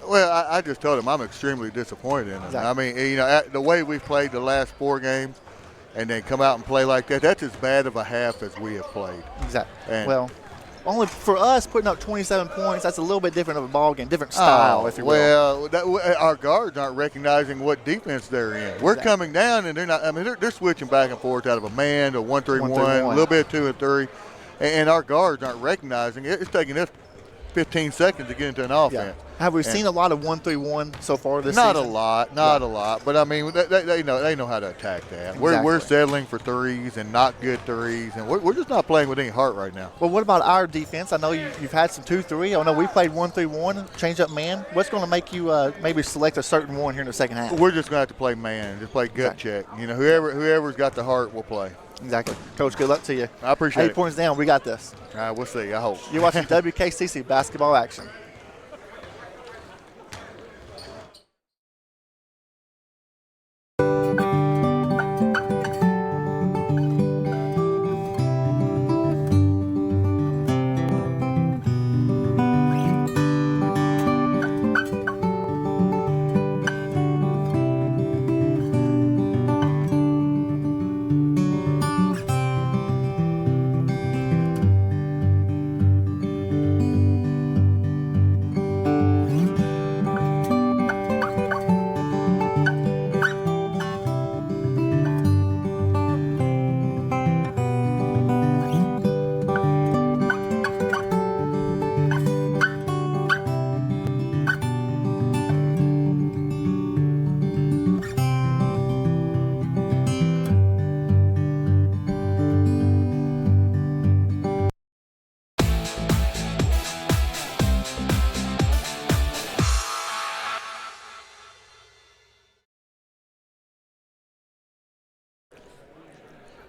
C: Well, I just told them I'm extremely disappointed in them.
B: Exactly.
C: I mean, the way we've played the last 4 games and then come out and play like that, that's as bad of a half as we have played.
B: Exactly.
C: And
B: well, only for us putting up 27 points, that's a little bit different of a ball game, different style, if you will.
C: Well, our guards aren't recognizing what defense they're in. Exactly. We're coming down, and they're not. I mean, they're switching back and forth out of a man to 1-3-1, a little bit of 2 and 3, and our guards aren't recognizing it. It's taking us 15 seconds to get into an offense.
B: Yeah. Have we seen a lot of 1-3-1 so far this
C: season? Not a lot. But I mean, they know how to attack that.
B: Exactly.
C: We're settling for threes and not good threes, and we're just not playing with any heart right now.
B: Well, what about our defense? I know you've had some 2-3. I know we played 1-3-1, change up man. What's going to make you maybe select a certain one here in the second half?
C: We're just going to have to play man, just play gut check. Whoever's got the heart will play.
B: Exactly. Coach, good luck to you.
C: I appreciate it.
B: 8 points down. We got this.
C: All right, we'll see. I hope.
B: You're watching WKCTC basketball action.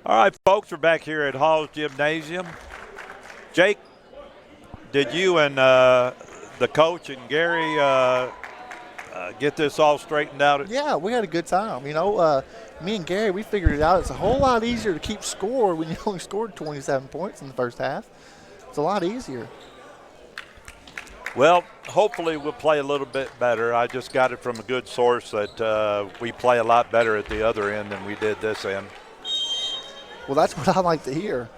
A: All right, folks, we're back here at Haws Gymnasium. Jake, did you and the coach and Gary get this all straightened out?
B: Yeah, we had a good time. You know, me and Gary, we figured it out. It's a whole lot easier to keep score when you only scored 27 points in the first half. It's a lot easier.
A: Well, hopefully we'll play a little bit better. I just got it from a good source that we play a lot better at the other end than we did this end.
B: Well, that's what I like to hear.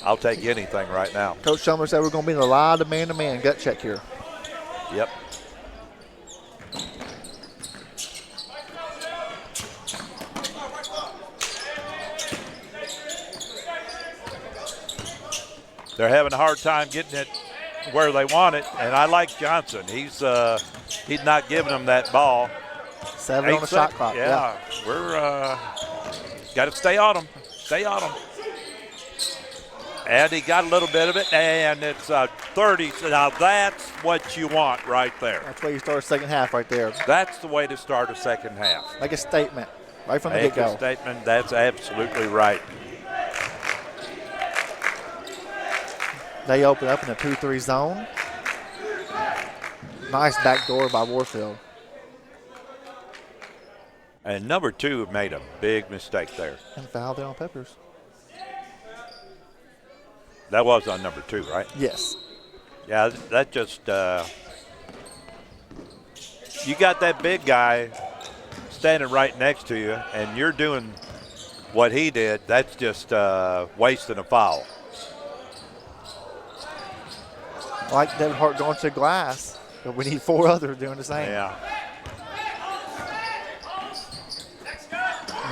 A: I'll take anything right now.
B: Coach Summer said we're going to be in a lot of man-to-man gut check here.
A: Yep. They're having a hard time getting it where they want it, and I like Johnson. He's not giving them that ball.
B: 7 on the shot clock.
A: Yeah, we're got to stay on them. Stay on them. And he got a little bit of it, and it's 30. Now that's what you want right there.
B: That's why you start second half right there.
A: That's the way to start a second half.
B: Make a statement right from the
A: Make
B: get-go.
A: a statement. That's absolutely right.
B: They open up in a 2-3 zone. Nice backdoor by Warfield.
A: And number 2 made a big mistake there.
B: And fouled it on Peppers.
A: That was on number 2, right?
B: Yes.
A: Yeah, that just you got that big guy standing right next to you, and you're doing what he did. That's just wasting a foul.
B: I like Devin Hart going to the glass, but we need 4 others doing the same.
A: Yeah.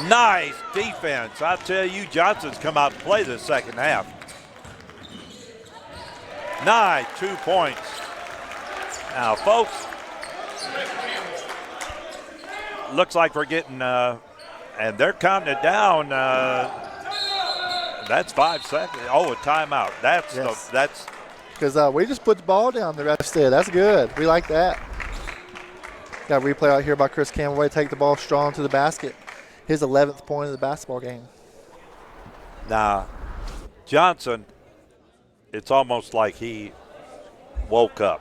A: Nice defense. I tell you, Johnson's come out and play the second half. Nice, 2 points. Now, folks, looks like we're getting, and they're counting it down. That's 5 seconds. Oh, a timeout. That's
B: because we just put the ball down. The ref said that's good. We like that. Got a replay out here by Chris Campbell. Take the ball strong to the basket. His 11th point of the basketball game.
A: Now, Johnson, it's almost like he woke up.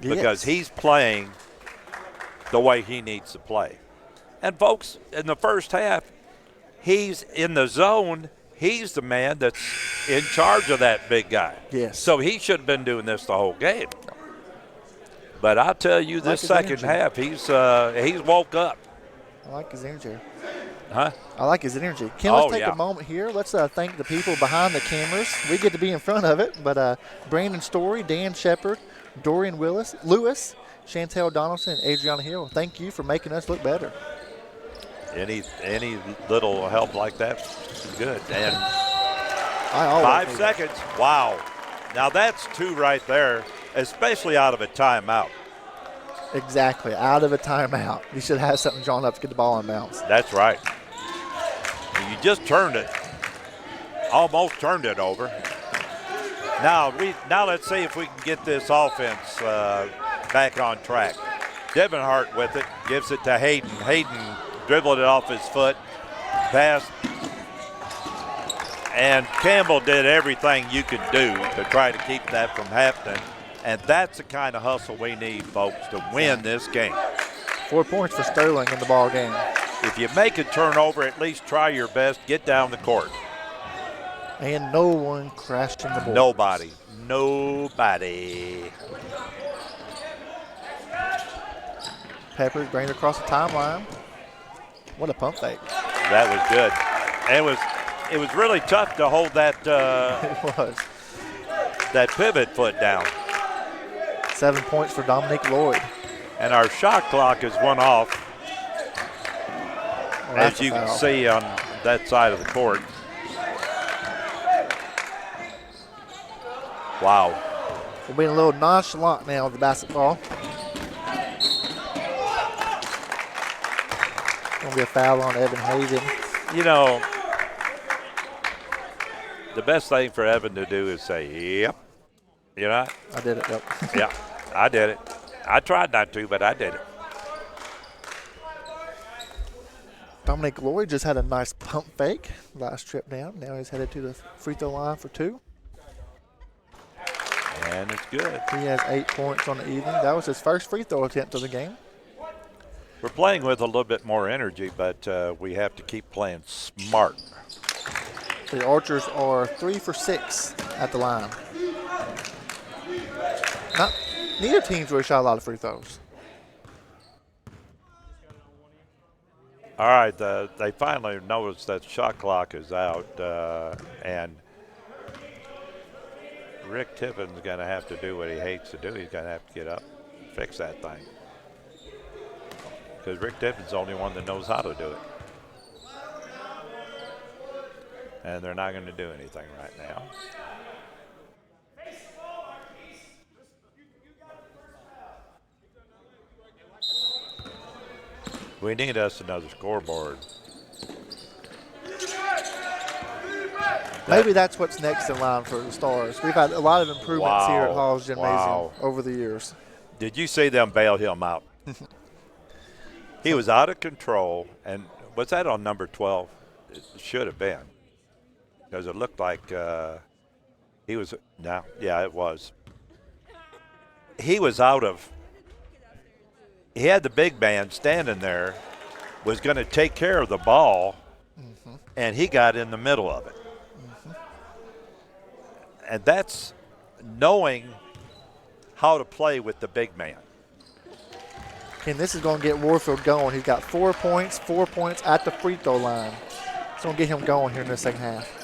B: Yes.
A: Because he's playing the way he needs to play. And, folks, in the first half, he's in the zone. He's the man that's in charge of that big guy.
B: Yes.
A: So he should have been doing this the whole game. But I'll tell you, this second half, he's woke up.
B: I like his energy.
A: Huh?
B: I like his energy. Ken, let's take a moment here. Let's thank the people behind the cameras. We get to be in front of it, but Brandon Story, Dan Shepard, Dorian Lewis, Chantel Donaldson, and Adriana Hill, thank you for making us look better.
A: Any little help like that is good. And
B: 5
A: seconds. Wow. Now that's 2 right there, especially out of a timeout.
B: Exactly. Out of a timeout. You should have something drawn up to get the ball in bounds.
A: That's right. You just turned it. Almost turned it over. Now let's see if we can get this offense back on track. Devin Hart with it. Gives it to Hayden. Hayden dribbled it off his foot. Pass. And Campbell did everything you could do to try to keep that from happening. And that's the kind of hustle we need, folks, to win this game.
B: 4 points for Sterling in the ball game.
A: If you make a turnover, at least try your best. Get down the court.
B: And no one crashed in the boards.
A: Nobody.
B: Peppers bring it across the timeline. What a pump fake.
A: That was good. And it was really tough to hold that
B: It was.
A: that pivot foot down.
B: 7 points for Dominique Lloyd.
A: And our shot clock is 1 off,
B: That's
A: as you
B: a
A: can
B: foul.
A: see on that side of the court. Wow.
B: We're being a little nonchalant now with the basketball. Going to be a foul on Evan Hazen.
A: You know, the best thing for Evan to do is say, yep. You know?
B: I did it, yep.
A: Yeah, I did it. I tried not to, but I did it.
B: Dominic Lloyd just had a nice pump fake last trip down. Now he's headed to the free throw line for 2.
A: And it's good.
B: He has 8 points on the evening. That was his first free throw attempt of the game.
A: We're playing with a little bit more energy, but we have to keep playing smart.
B: The Archers are 3 for 6 at the line. Neither team's really shot a lot of free throws.
A: All right, they finally noticed that shot clock is out, and Rick Tiffin's going to have to do what he hates to do. He's going to have to get up, fix that thing. Because Rick Tiffin's the only one that knows how to do it. And they're not going to do anything right now. We need us another scoreboard.
B: Maybe that's what's next in line for the Stars. We've had a lot of improvements here at Haws Gymnasium over the years.
A: Did you see them bail him out? He was out of control, and was that on number 12? It should have been, because it looked like he was. No, yeah, it was. He was out of. He had the big man standing there, was going to take care of the ball, and he got in the middle of it. And that's knowing how to play with the big man.
B: And this is going to get Warfield going. He's got 4 points at the free throw line. It's going to get him going here in the second half.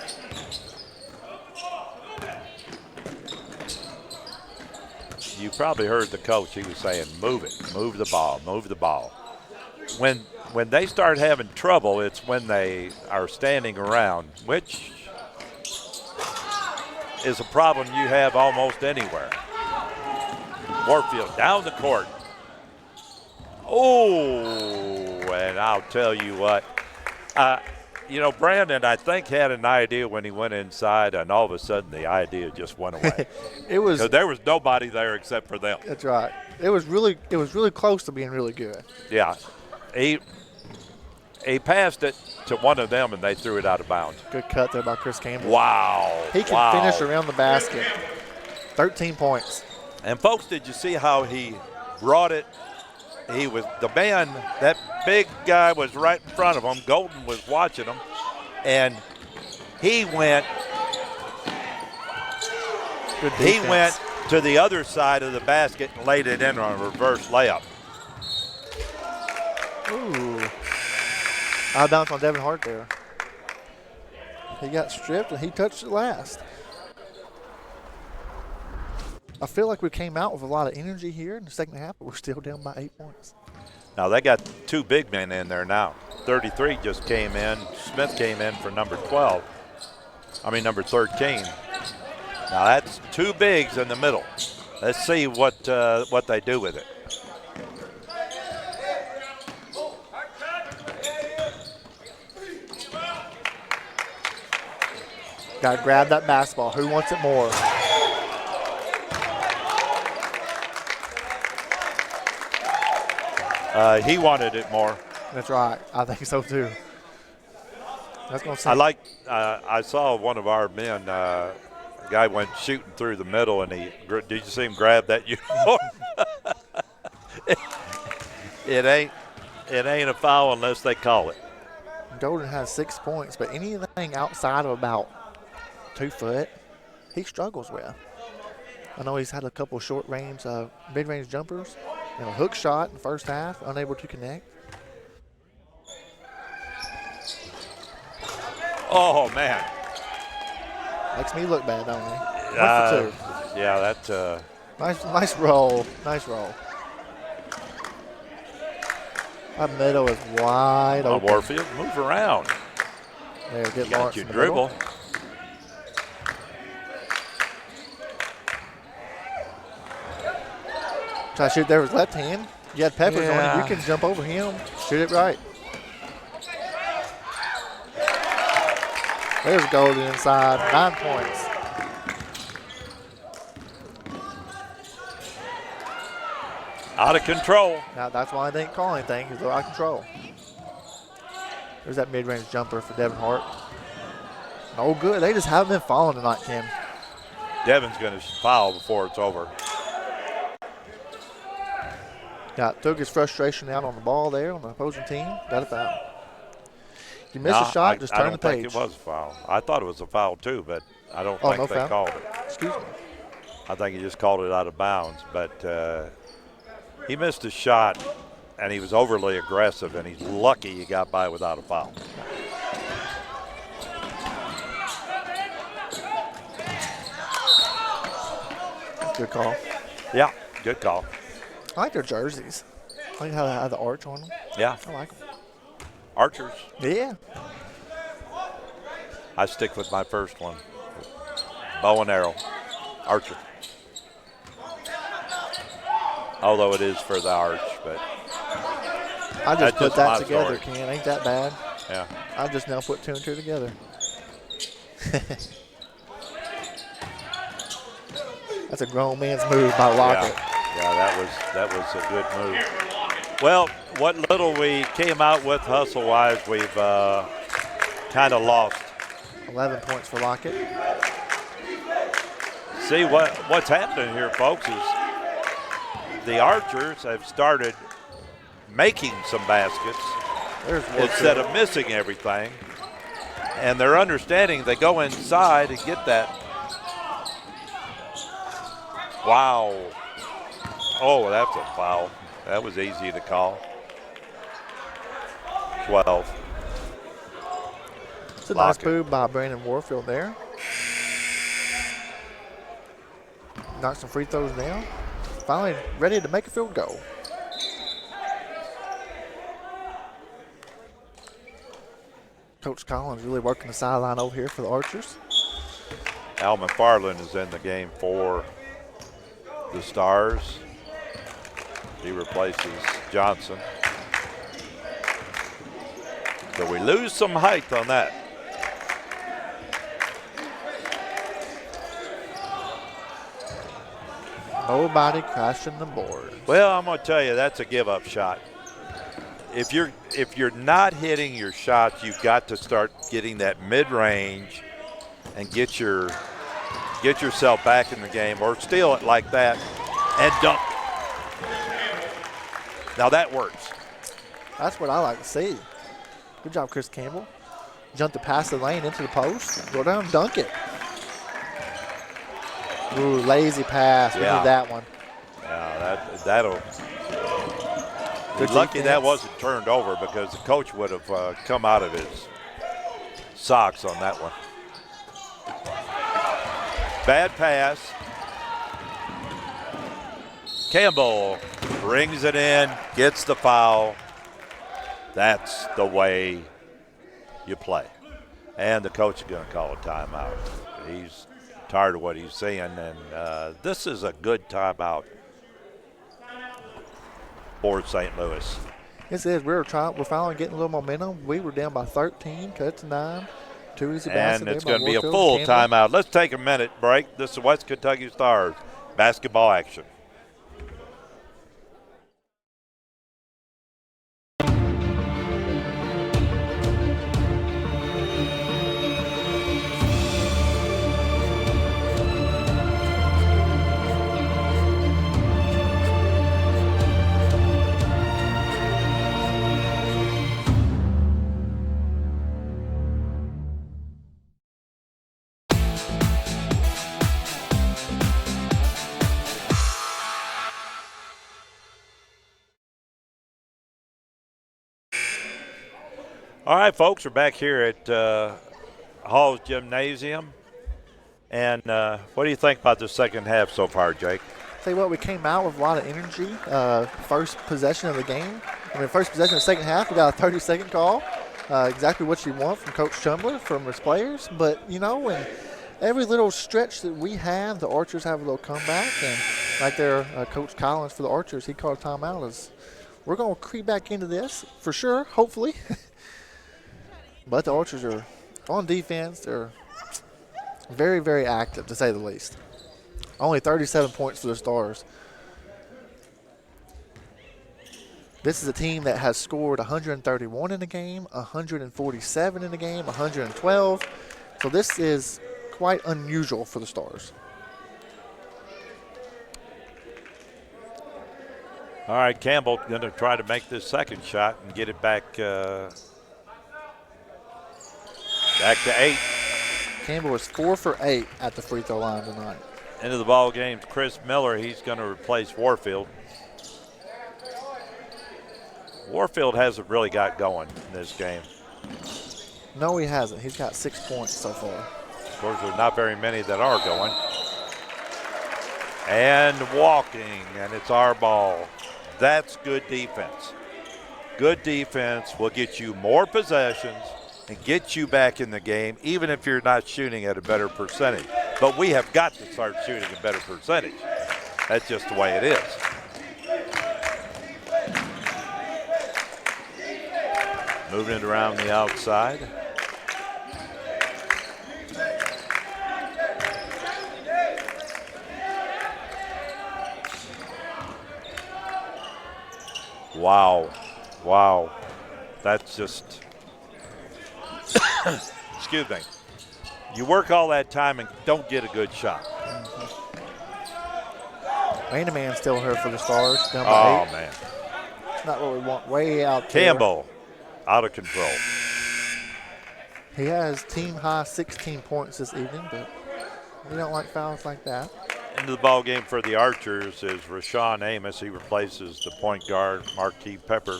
A: You probably heard the coach. He was saying, move it, move the ball, move the ball. When they start having trouble, it's when they are standing around, which is a problem you have almost anywhere. Warfield down the court. Oh, and I'll tell you what. Brandon, I think, had an idea when he went inside, and all of a sudden the idea just went away. There was nobody there except for them.
B: That's right. It was really close to being really good.
A: Yeah. He passed it to one of them, and they threw it out of bounds.
B: Good cut there by Chris Campbell.
A: Wow.
B: He can finish around the basket. 13 points.
A: And, folks, did you see how he brought it? He was the man, that big guy was right in front of him. Golden was watching him, and he went to the other side of the basket and laid it in on a reverse layup.
B: Ooh. Out of bounds on Devin Hart there. He got stripped, and he touched it last. I feel like we came out with a lot of energy here in the second half, but we're still down by 8 points.
A: Now, they got 2 big men in there now. 33 just came in. Smith came in for number 13. Now, that's 2 bigs in the middle. Let's see what they do with it.
B: Got to grab that basketball. Who wants it more?
A: He wanted it more.
B: That's right. I think so too. That's going to.
A: I saw one of our men. A guy went shooting through the middle, and did you see him grab that uniform? It ain't a foul unless they call it.
B: Golden has 6 points, but anything outside of about 2 foot, he struggles with. I know he's had a couple short range, mid-range jumpers, and a hook shot in the first half, unable to connect.
A: Oh, man.
B: Makes me look bad, don't he? 1 for 2.
A: Yeah, that's
B: nice roll. Nice roll. That middle is wide open.
A: Warfield, move around.
B: There, get
A: You
B: Lawrence
A: got your
B: in the
A: dribble.
B: middle. Try to shoot there with left hand. You had Peppers on it. You can jump over him. Shoot it right. There's Golden inside. 9 points.
A: Out of control.
B: Now that's why I didn't call anything, because they're out of control. There's that mid-range jumper for Devin Hart. No good. They just haven't been falling tonight, Ken.
A: Devin's going to foul before it's over.
B: Took his frustration out on the ball there on the opposing team. Got a foul. You missed a shot, just turn the page.
A: I don't think it was a foul. I thought it was a foul too, but I don't think
B: no
A: they
B: foul?
A: called it.
B: Excuse me.
A: I think he just called it out of bounds, but he missed a shot, and he was overly aggressive, and he's lucky he got by without a foul.
B: Good call.
A: Yeah, good call.
B: I like their jerseys. I like how they have the arch on them.
A: Yeah.
B: I like them.
A: Archers.
B: Yeah.
A: I stick with my first one. Bow and arrow. Archer. Although it is for the arch, but
B: I just put that
A: my
B: together,
A: story.
B: Ken. Ain't that bad?
A: Yeah.
B: I just now put 2 and 2 together. That's a grown man's move by Lockett.
A: Yeah, that was a good move. Well, what little we came out with hustle-wise, we've kind of lost.
B: 11 points for Lockett.
A: See, what's happening here, folks, is the Archers have started making some baskets instead of missing everything. And they're understanding they go inside and get that. Wow. Oh, that's a foul. That was easy to call. 12.
B: It's a nice move by Brandon Warfield there. Knocked some free throws down. Finally ready to make a field goal. Coach Collins really working the sideline over here for the Archers.
A: Al McFarland is in the game for the Stars. He replaces Johnson. So we lose some height on that.
B: Nobody crashing the board.
A: Well, I'm going to tell you, that's a give-up shot. If you're not hitting your shots, you've got to start getting that mid-range and get yourself back in the game, or steal it like that and dunk. Now that works.
B: That's what I like to see. Good job, Chris Campbell. Jumped to pass the lane into the post. Go down, dunk it. Ooh, lazy pass. We need that one.
A: Yeah, that'll.
B: Good
A: Lucky
B: defense.
A: that wasn't turned over, because the coach would have come out of his socks on that one. Bad pass. Campbell brings it in, gets the foul. That's the way you play. And the coach is going to call a timeout. He's tired of what he's seeing, and this is a good timeout for St. Louis.
B: Yes, it is. We're finally getting a little momentum. We were down by 13, cut to 9. 2 easy baskets.
A: And it's going to be a full timeout. Let's take a minute break. This is West Kentucky Stars basketball action. All right, folks, we're back here at Haws Gymnasium. And what do you think about the second half so far, Jake?
B: Tell you what, we came out with a lot of energy. First possession of the game. First possession of the second half, we got a 30-second call. Exactly what you want from Coach Chumbler, from his players. But, when every little stretch that we have, the Archers have a little comeback. And right there, Coach Collins for the Archers, he called a timeout. We're going to creep back into this for sure, hopefully. But the Archers are on defense. They're very, very active, to say the least. Only 37 points for the Stars. This is a team that has scored 131 in a game, 147 in a game, 112. So this is quite unusual for the Stars.
A: All right, Campbell going to try to make this second shot and get it back to 8.
B: Campbell is 4 for 8 at the free throw line tonight.
A: Into the ball game, Chris Miller. He's going to replace Warfield. Warfield hasn't really got going in this game.
B: No, he hasn't. He's got 6 points so far.
A: Of course, there's not very many that are going. And walking, and it's our ball. That's good defense. Good defense will get you more possessions and get you back in the game, even if you're not shooting at a better percentage. But we have got to start shooting a better percentage. That's just the way it is. Moving it around the outside. Wow. Wow. That's just, excuse me. You work all that time and don't get a good shot.
B: Man-to-man still here for the Stars. Down by 8.
A: Man.
B: Not what we want. Way out there.
A: Campbell, out of control.
B: He has team high 16 points this evening, but we don't like fouls like that.
A: Into the ball game for the Archers is Rashawn Amos. He replaces the point guard, Marquis Pepper.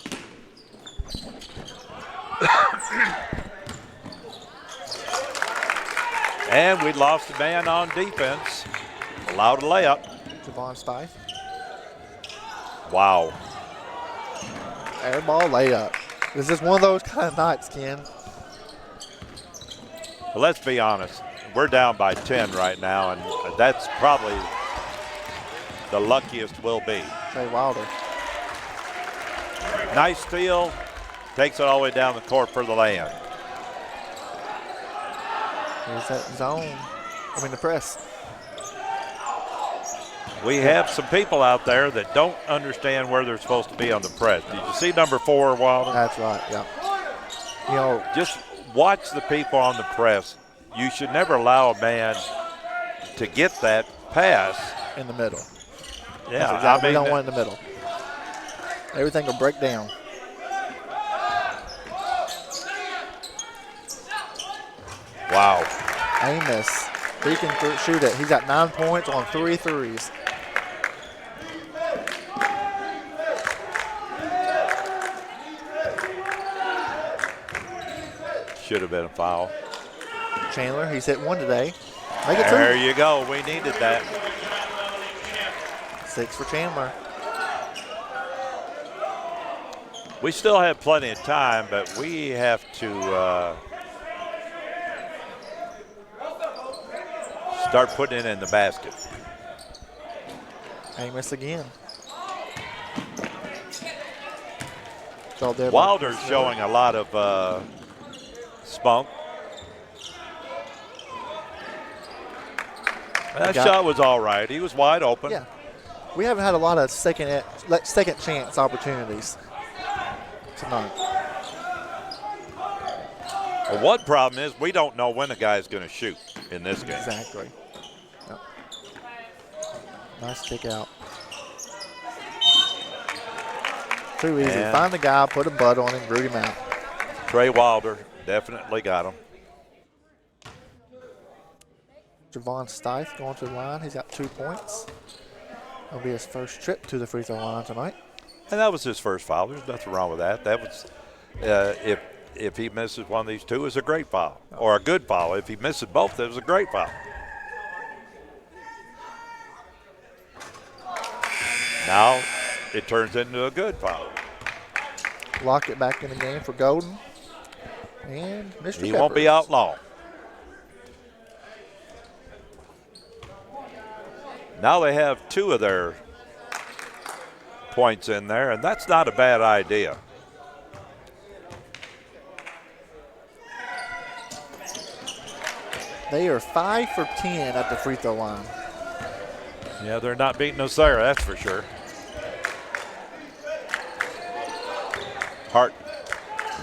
A: And we lost a man on defense. Allowed a layup.
B: Javon Stife.
A: Wow.
B: Air ball layup. This is one of those kind of nights, Ken.
A: Well, let's be honest. We're down by 10 right now, and that's probably the luckiest we'll be.
B: Trey Wilder.
A: Nice steal. Takes it all the way down the court for the lay-in.
B: Here's that zone. The press.
A: We have some people out there that don't understand where they're supposed to be on the press. Did you see number 4, Wilder?
B: That's right, yeah. You know,
A: just watch the people on the press. You should never allow a man to get that pass
B: in the middle.
A: Yeah,
B: exactly. We don't want it in the middle. Everything will break down.
A: Wow.
B: Amos, he can shoot it. He's got 9 points on 3 threes.
A: Should have been a foul.
B: Chandler, he's hit 1 today. Make it 2.
A: There you go. We needed that.
B: 6 for Chandler.
A: We still have plenty of time, but we have to start putting it in the basket.
B: Amos again.
A: Wilder's showing a lot of spunk. That shot was all right. He was wide open.
B: Yeah. We haven't had a lot of second chance opportunities tonight.
A: Well, one problem is we don't know when a guy's going to shoot in this game.
B: Exactly. Yep. Nice kick out. Too easy.
A: And
B: find the guy, put a butt on him, root him out.
A: Trey Wilder definitely got him.
B: Javon Stife going to the line. He's got 2 points. That'll be his first trip to the free throw line tonight.
A: And that was his first foul. There's nothing wrong with that. That was, if he misses one of these two, it's a great foul or a good foul. If he misses both, it was a great foul. Now it turns into a good foul.
B: Lock it back in the game for Golden. And Mr.
A: He won't be out long. Now they have 2 of their points in there, and that's not a bad idea.
B: They are 5 for 10 at the free throw line.
A: Yeah, they're not beating us there, that's for sure. Hart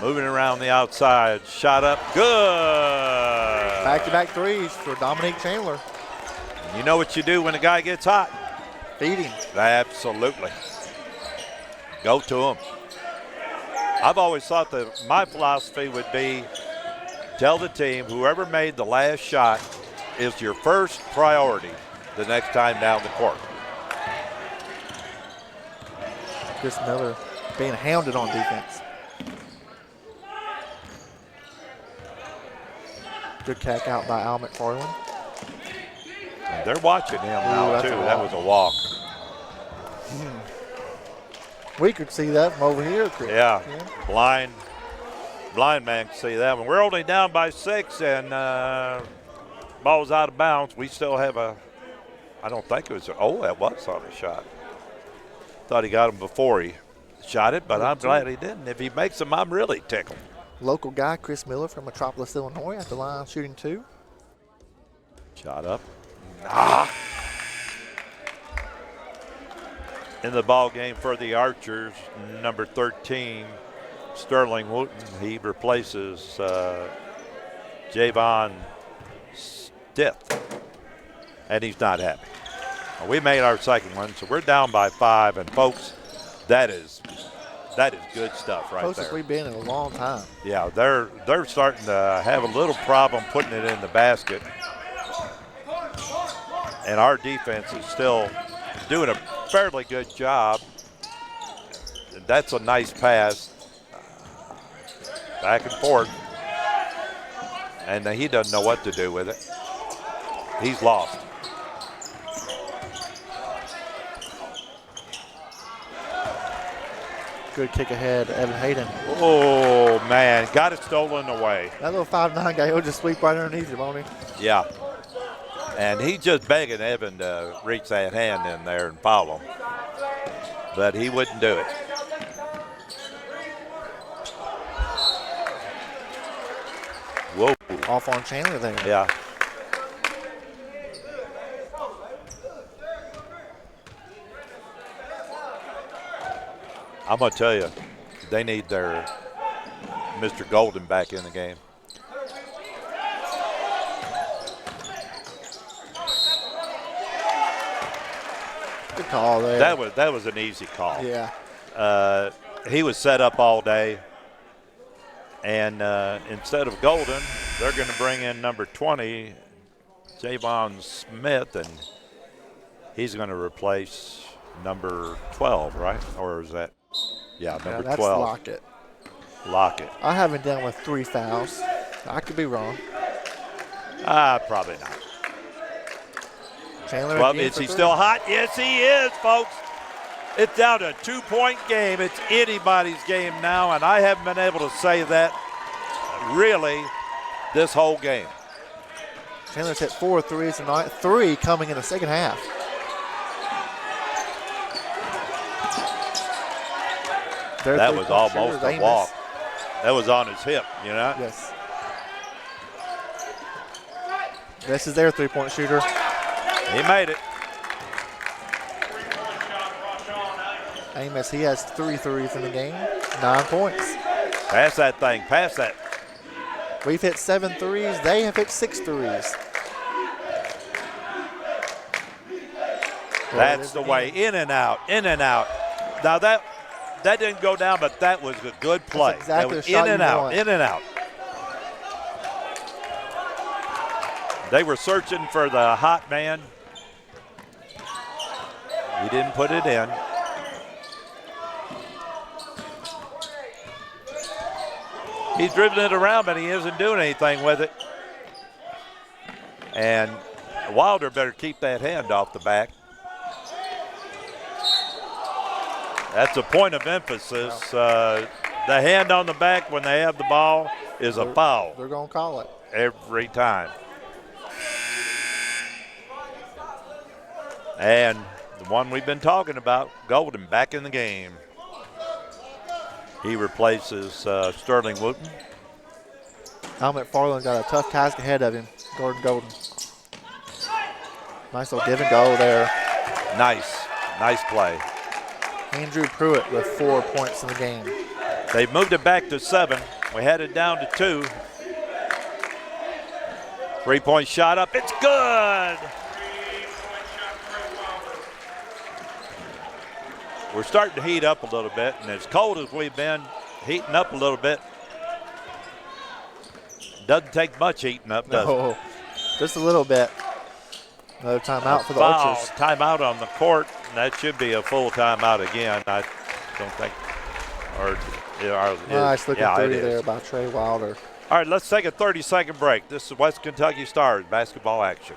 A: moving around the outside. Shot up. Good.
B: Back-to-back threes for Dominique Chandler.
A: You know what you do when a guy gets hot?
B: Feed him.
A: Absolutely. Go to him. I've always thought that my philosophy would be tell the team whoever made the last shot is your first priority the next time down the court.
B: Chris Miller being hounded on defense. Good kick out by Al McFarland.
A: And they're watching him now,
B: that's
A: too.
B: a
A: That
B: walk.
A: was a walk.
B: We could see that from over here, Chris.
A: Yeah. Blind man can see that one. We're only down by 6, and ball's out of bounds. We still have I don't think it was, that was on a shot. Thought he got him before he shot it, but I'm glad he didn't. If he makes them, I'm really tickled.
B: Local guy, Chris Miller from Metropolis, Illinois, at the line shooting 2.
A: Shot up. In the ball game for the Archers, number 13, Sterling Wooten. He replaces Javon Stith, and he's not happy. We made our second one, so we're down by 5, and folks, that is good stuff right
B: Closest
A: there.
B: we've been in a long time.
A: Yeah, they're starting to have a little problem putting it in the basket, and our defense is still doing a fairly good job. That's a nice pass, back and forth, and he doesn't know what to do with it. He's lost.
B: Good kick ahead, Evan Hayden.
A: Oh, man, got it stolen away.
B: That little 5'9" guy, he'll just sweep right underneath him, won't he?
A: Yeah. And he's just begging Evan to reach that hand in there and foul him. But he wouldn't do it. Whoa.
B: Off on Chandler there.
A: Yeah. I'm going to tell you, they need their Mr. Golden back in the game.
B: Good call there.
A: That was an easy call.
B: Yeah.
A: He was set up all day, and instead of Golden, they're going to bring in number 20, Javon Smith, and he's going to replace number 12, right? Or is that? Yeah, number
B: that's
A: 12.
B: Lockett.
A: Lockett.
B: I have him down with 3 fouls. I could be wrong.
A: Probably not.
B: Chandler.
A: Well,
B: again
A: is
B: for
A: he
B: 3.
A: still hot? Yes, he is, folks. It's down to a 2-point game. It's anybody's game now, and I haven't been able to say that really this whole game.
B: Chandler's hit 4 threes tonight, 3 coming in the second half.
A: That was almost a walk. That was on his hip, you know?
B: Yes. This is their 3-point shooter.
A: He made it.
B: Amos, he has 3 threes in the game, 9 points.
A: Pass that thing. Pass that.
B: We've hit 7 threes. They have hit 6 threes.
A: That's the way. In and out. In and out. Now that didn't go down, but that was a good play.
B: That's exactly
A: that was
B: the shot
A: in and
B: you
A: out.
B: want.
A: In and out. They were searching for the hot man. He didn't put it in. He's dribbling it around, but he isn't doing anything with it. And Wilder better keep that hand off the back. That's a point of emphasis. The hand on the back when they have the ball is a foul.
B: They're going to call it.
A: Every time. And the one we've been talking about, Golden, back in the game. He replaces Sterling Wooten.
B: Al McFarland got a tough task ahead of him. Gordon Golden. Nice little give and go there.
A: Nice play.
B: Andrew Pruitt with 4 points in the game.
A: They've moved it back to 7. We had it down to 2. 3-point shot up. It's good. We're starting to heat up a little bit, and as cold as we've been, heating up a little bit. Doesn't take much heating up, does it?
B: Just a little bit. Another timeout for the
A: Foul.
B: Archers.
A: Timeout on the court, and that should be a full timeout again. I don't think.
B: Nice looking
A: yeah,
B: three there by Trey Wilder.
A: All right, let's take a 30-second break. This is West Kentucky Stars basketball action.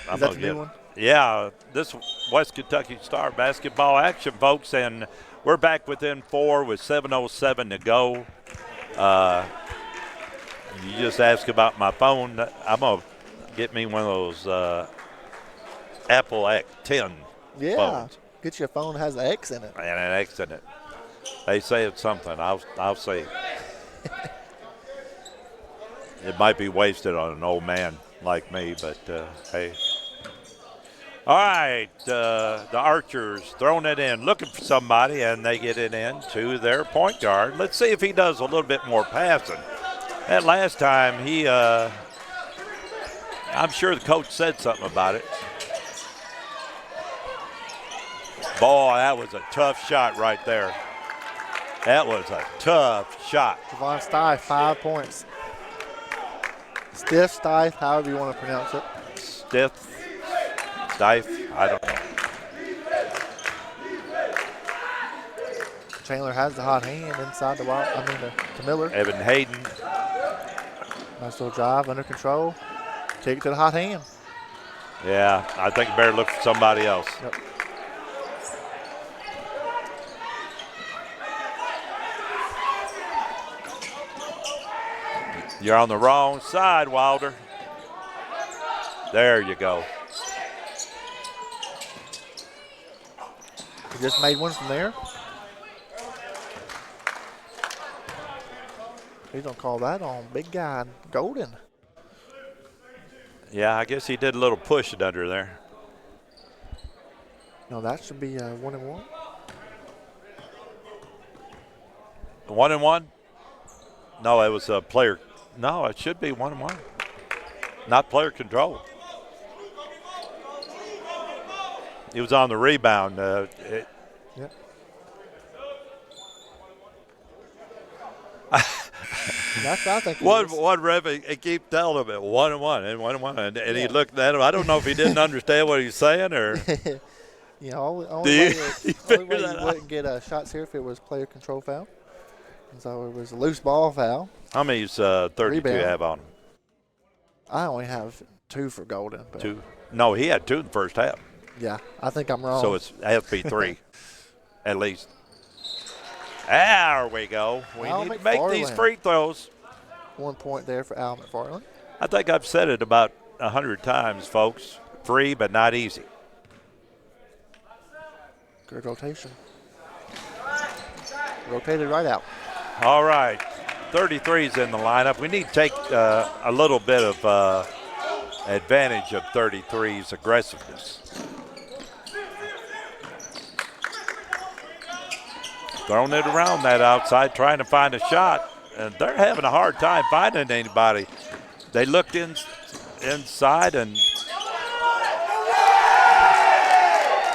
A: I'm gonna get one. Yeah, this West Kentucky Star basketball action, folks, and we're back within 4 with 7:07 to go. You just asked about my phone. I'm gonna get me one of those Apple X10 phones.
B: Get you a phone that has an X in it.
A: And an X in it. They say it's something. I'll say it might be wasted on an old man like me, but hey. All right, the Archers throwing it in, looking for somebody, and they get it in to their point guard. Let's see if he does a little bit more passing. That last time, I'm sure the coach said something about it. Boy, that was a tough shot right there. That was a tough shot.
B: Devon Stye, 5 points. Stiff, Stye, however you want to pronounce it.
A: Stiff, I don't know.
B: Chandler has the hot hand inside to Miller.
A: Evan Hayden.
B: Nice little drive, under control. Take it to the hot hand.
A: Yeah, I think you better look for somebody else.
B: Yep.
A: You're on the wrong side, Wilder. There you go.
B: He just made one from there. He's going to call that on big guy Golden.
A: Yeah, I guess he did a little push it under there.
B: No, that should be 1-1.
A: 1-1? No, it was a player. No, it should be 1-1. Not player control. He was on the rebound.
B: Yeah. That's what I think.
A: One ref, he keep telling him it 1-1 and 1-1, and he looked at him. I don't know if he didn't understand what he was saying or.
B: Only way you wouldn't get shots here if it was player control foul. And so it was a loose ball foul.
A: How many 32
B: Rebound.
A: have on him?
B: I only have 2 for Golden. But
A: 2? No, he had 2 in the first half.
B: Yeah, I think I'm wrong.
A: So it has to be 3, at least. There we go. We
B: Al
A: need to make these
B: McFarland.
A: free throws.
B: 1 point there for Al McFarland.
A: I think I've said it about 100 times, folks. Free, but not easy.
B: Good rotation. Rotated right out.
A: All right, 33's in the lineup. We need to take a little bit of advantage of 33's aggressiveness. Throwing it around that outside, trying to find a shot, and they're having a hard time finding anybody. They looked inside and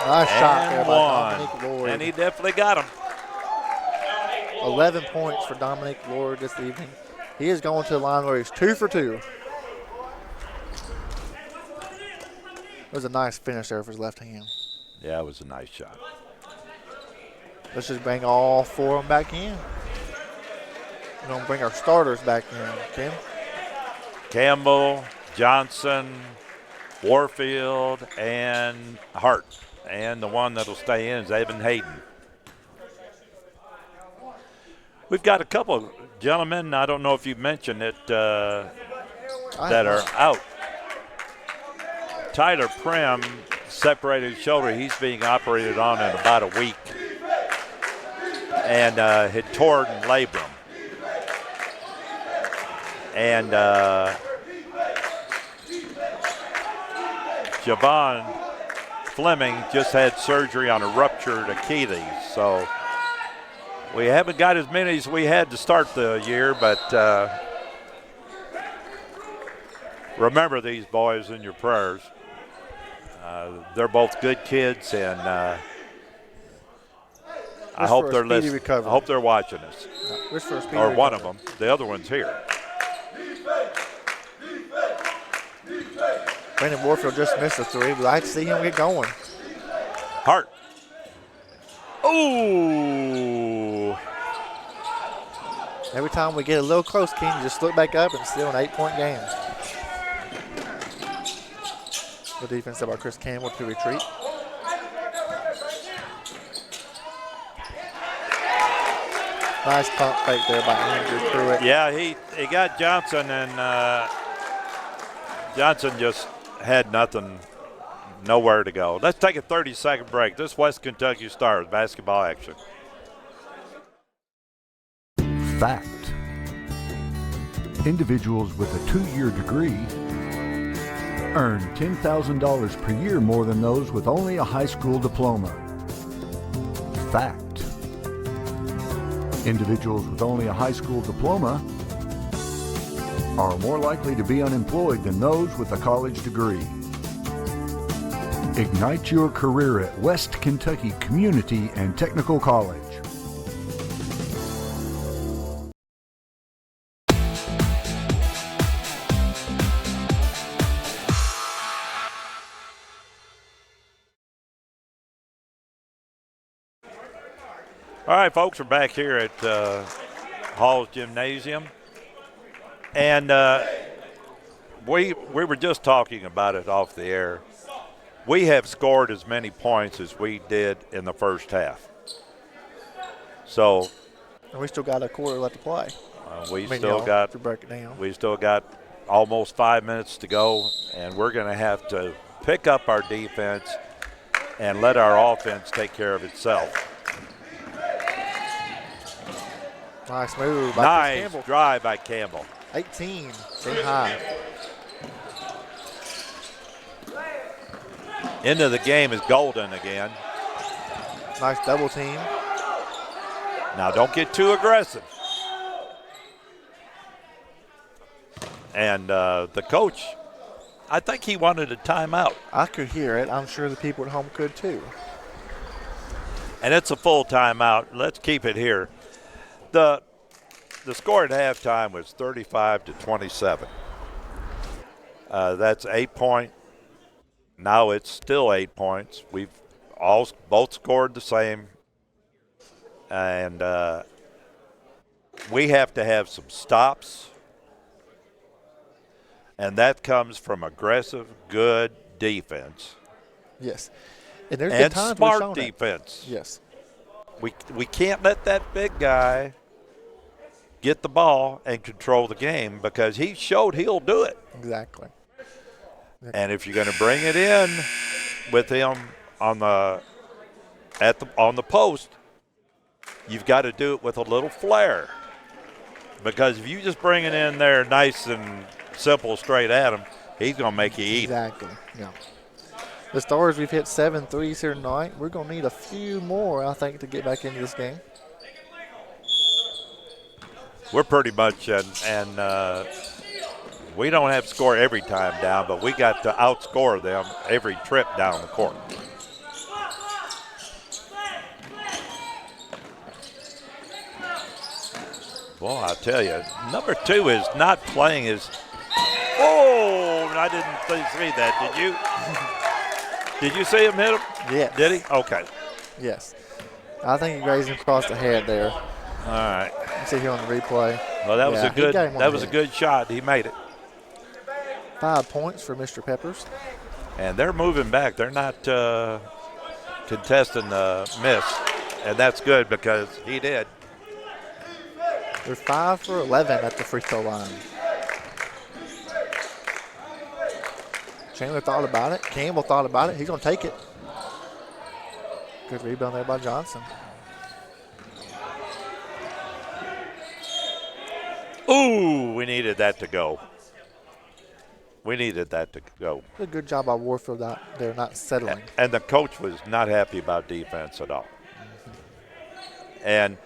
B: Nice shot there by
A: one.
B: Dominique Lord.
A: And he definitely got him.
B: 11 points for Dominique Lord this evening. He is going to the line where he's 2 for 2. It was a nice finish there for his left hand.
A: Yeah, it was a nice shot.
B: Let's just bring all 4 of them back in. We're going to bring our starters back in, Tim.
A: Campbell, Johnson, Warfield, and Hart. And the one that'll stay in is Evan Hayden. We've got a couple of gentlemen, I don't know if you mentioned it, that are out. Tyler Prim separated his shoulder. He's being operated on in about a week. And had torn labrum. And Javon Fleming just had surgery on a ruptured Achilles. So we haven't got as many as we had to start the year, but remember these boys in your prayers. They're both good kids, and I hope they're listening. I hope they're watching us. Or one of them. The other one's here.
B: Brandon Warfield just missed a three. We'd like to see him get going.
A: Hart. Ooh.
B: Every time we get a little close, King, you just look back up and still an 8-point game. The defense by Chris Campbell to retreat. Nice pump fake there by Andrew Pruitt.
A: Yeah, he got Johnson, and Johnson just had nothing, nowhere to go. Let's take a 30-second break. This West Kentucky Stars basketball action.
E: Fact. Individuals with a 2-year degree earn $10,000 per year more than those with only a high school diploma. Fact. Individuals with only a high school diploma are more likely to be unemployed than those with a college degree. Ignite your career at West Kentucky Community and Technical College.
A: All right, folks, we're back here at Haws Gymnasium. And we were just talking about it off the air. We have scored as many points as we did in the first half. So
B: And we still got a quarter left to play.
A: we still got
B: to break it down.
A: We still got almost 5 minutes to go, and we're going to have to pick up our defense and let our offense take care of itself.
B: Nice move by Chris Campbell.
A: Drive by Campbell.
B: 18, stay high.
A: End of the game is golden again.
B: Nice double team.
A: Now don't get too aggressive. And the coach, I think he wanted a timeout.
B: I could hear it. I'm sure the people at home could too.
A: And it's a full timeout. Let's keep it here. The score at halftime was 35-27. That's 8 point. Now it's still 8 points. We've both scored the same, and we have to have some stops, and that comes from aggressive, good defense.
B: Yes, and there's been times
A: smart defense.
B: Yes,
A: we can't let that big guy get the ball and control the game, because he showed he'll do it.
B: Exactly.
A: And if you're going to bring it in with him on the post, you've got to do it with a little flair. Because if you just bring it in there nice and simple straight at him, he's going to make you eat.
B: Exactly. Yeah. The Stars, we've hit 7 threes here tonight. We're going to need a few more, I think, to get back into this game.
A: We're pretty much and we don't have to score every time down, but we got to outscore them every trip down the court. Well, I'll tell you, number 2 is not playing his. Oh, I didn't see that. Did you? Did you see him hit him?
B: Yes.
A: Did he? Okay.
B: Yes. I think he grazed him across the head there.
A: All right.
B: You see here on the replay.
A: Well, that was a good shot. He made it.
B: 5 points for Mr. Peppers.
A: And they're moving back. They're not contesting the miss. And that's good because he did.
B: They're 5 for 11 at the free throw line. Chandler thought about it. Campbell thought about it. He's going to take it. Good rebound there by Johnson.
A: Ooh, we needed that to go. We needed that to go.
B: A good job by Warfield out there not settling.
A: And the coach was not happy about defense at all. And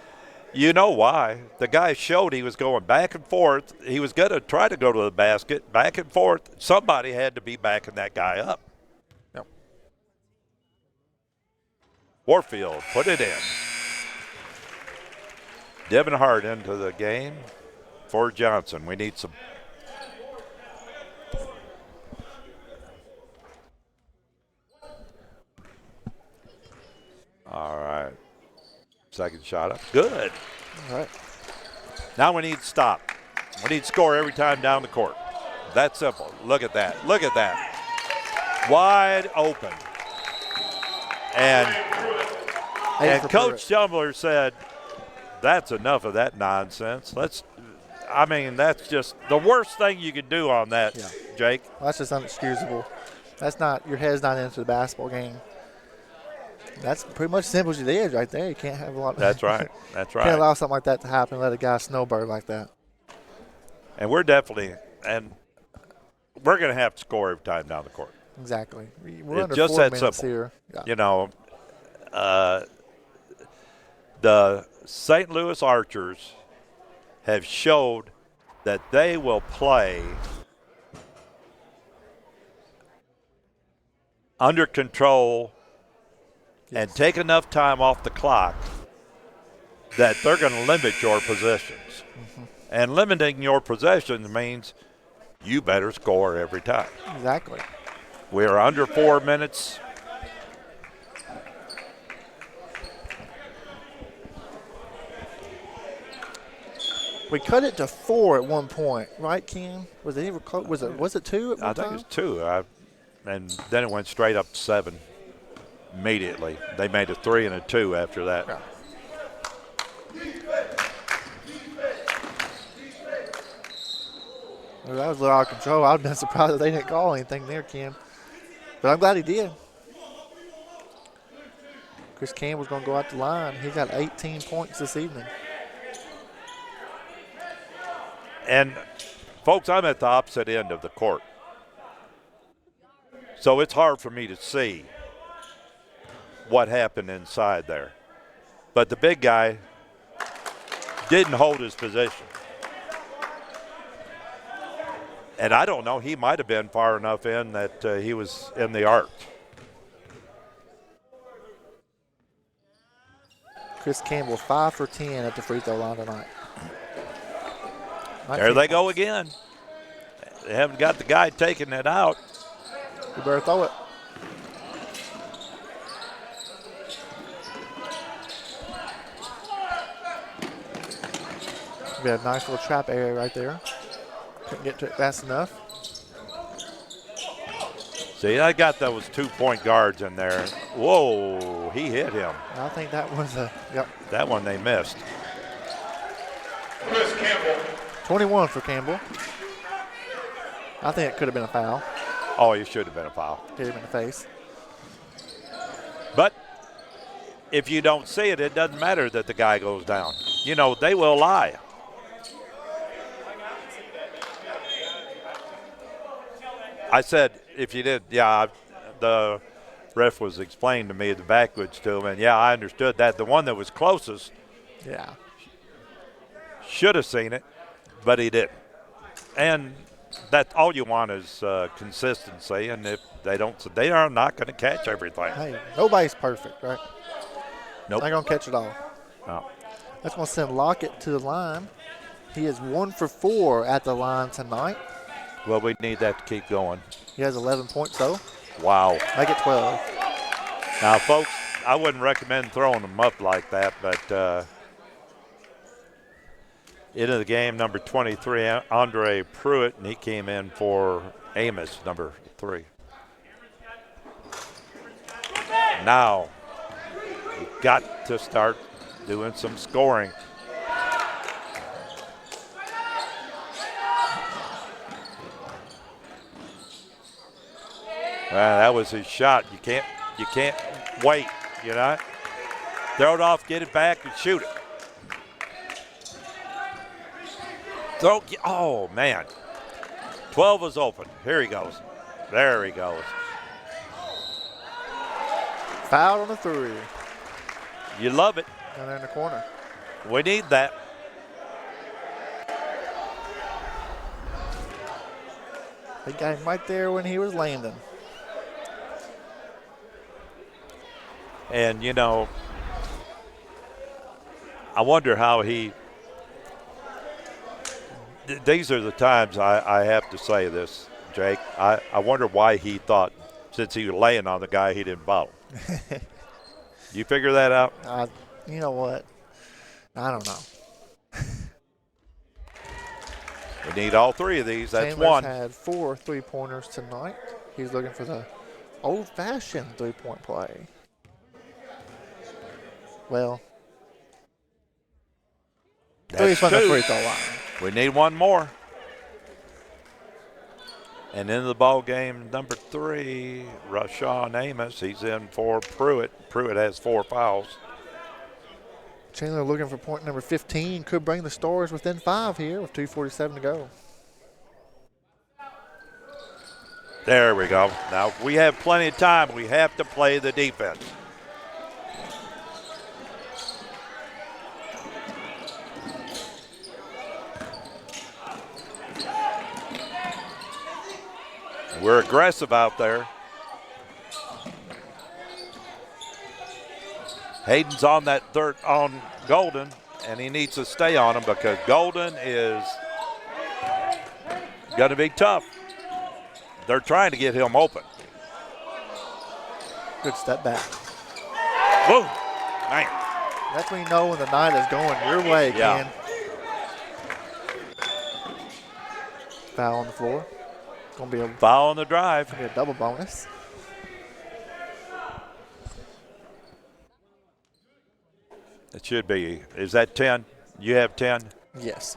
A: you know why. The guy showed he was going back and forth. He was going to try to go to the basket, back and forth. Somebody had to be backing that guy up.
B: Yep.
A: Warfield put it in. Devin Hart into the game for Johnson. We need some. All right. Second shot up. Good.
B: All right.
A: Now we need to stop. We need to score every time down the court. That's simple. Look at that. Look at that. Wide open. And Coach Shumler said, that's enough of that nonsense. That's just the worst thing you could do on that, Jake.
B: Well, that's just unexcusable. That's not, your head's not into the basketball game. That's pretty much simple as it is right there. You can't have a lot of.
A: That's right. That's right.
B: Can't allow something like that to happen. Let a guy snowbird like that.
A: And we're going to have to score every time down the court.
B: Exactly. We're
A: it's
B: under
A: just
B: 4
A: that
B: minutes
A: simple.
B: here. Yeah.
A: You know, the St. Louis Archers have showed that they will play under control and take enough time off the clock that they're going to limit your possessions. Mm-hmm. And limiting your possessions means you better score every time.
B: Exactly.
A: We're under 4 minutes.
B: We cut it to 4 at one point, right, Ken? Was it 2 at one time?
A: I think it was 2. And then it went straight up to 7 immediately. They made a 3 and a 2 after that.
B: Yeah. Well, that was a little out of control. I would have been surprised if they didn't call anything there, Ken. But I'm glad he did. Chris Campbell's going to go out the line. He got 18 points this evening.
A: And, folks, I'm at the opposite end of the court. So it's hard for me to see what happened inside there. But the big guy didn't hold his position. And I don't know, he might have been far enough in that he was in the arc.
B: Chris Campbell, 5 for 10 at the free throw line tonight.
A: There they go again. They haven't got the guy taking it out.
B: You better throw it. We had a nice little trap area right there. Couldn't get to it fast enough.
A: See, I got those 2-point guards in there. Whoa, he hit him.
B: I think that was
A: That one they missed.
G: Chris Campbell.
B: 21 for Campbell. I think it could have been a foul.
A: Oh, it should have been a foul.
B: Hit him in the face.
A: But if you don't see it, it doesn't matter that the guy goes down. You know, they will lie. I said, if you did, the ref was explaining to me the backwards to him, and I understood that. The one that was closest should have seen it, but he didn't. And that's all you want is consistency, and if they don't, they are not going to catch everything.
B: Hey, nobody's perfect, right?
A: Nope.
B: Not going to catch it all.
A: No.
B: That's going to send Lockett to the line. He is 1 for 4 at the line tonight.
A: Well, we need that to keep going.
B: He has 11 points, though.
A: Wow.
B: Make it 12.
A: Now, folks, I wouldn't recommend throwing them up like that, but into the game, number 23, Andre Pruitt, and he came in for Amos, number 3. Now, you've got to start doing some scoring. Well, that was his shot. You can't wait, you know. Throw it off, get it back, and shoot it. Oh, man. 12 is open. Here he goes. There he goes.
B: Foul on the three.
A: You love it.
B: Down there in the corner.
A: We need that.
B: They got him right there when he was landing.
A: And, you know, I wonder how he these are the times I have to say this, Jake. I wonder why he thought, since he was laying on the guy, he didn't foul. You figure that out?
B: You know what? I don't know.
A: We need all three of these. That's
B: Chandler's
A: one.
B: had 4 3-pointers tonight. He's looking for the old-fashioned 3-point play. Well,
A: That's
B: from the
A: two.
B: free throw line.
A: We need one more. And into the ball game, number 3, Rashawn Amos. He's in for Pruitt. Pruitt has 4 fouls.
B: Chandler looking for point number 15. Could bring the Stars within 5 here with 2:47 to go.
A: There we go. Now, we have plenty of time. We have to play the defense. We're aggressive out there. Hayden's on that on Golden, and he needs to stay on him because Golden is going to be tough. They're trying to get him open.
B: Good step back.
A: Whoa, man.
B: That's when you know when the night is going your way,
A: Yeah.
B: Ken. Foul on the floor. Gonna be
A: Foul on the drive.
B: a double bonus.
A: It should be. Is that 10? You have 10?
B: Yes.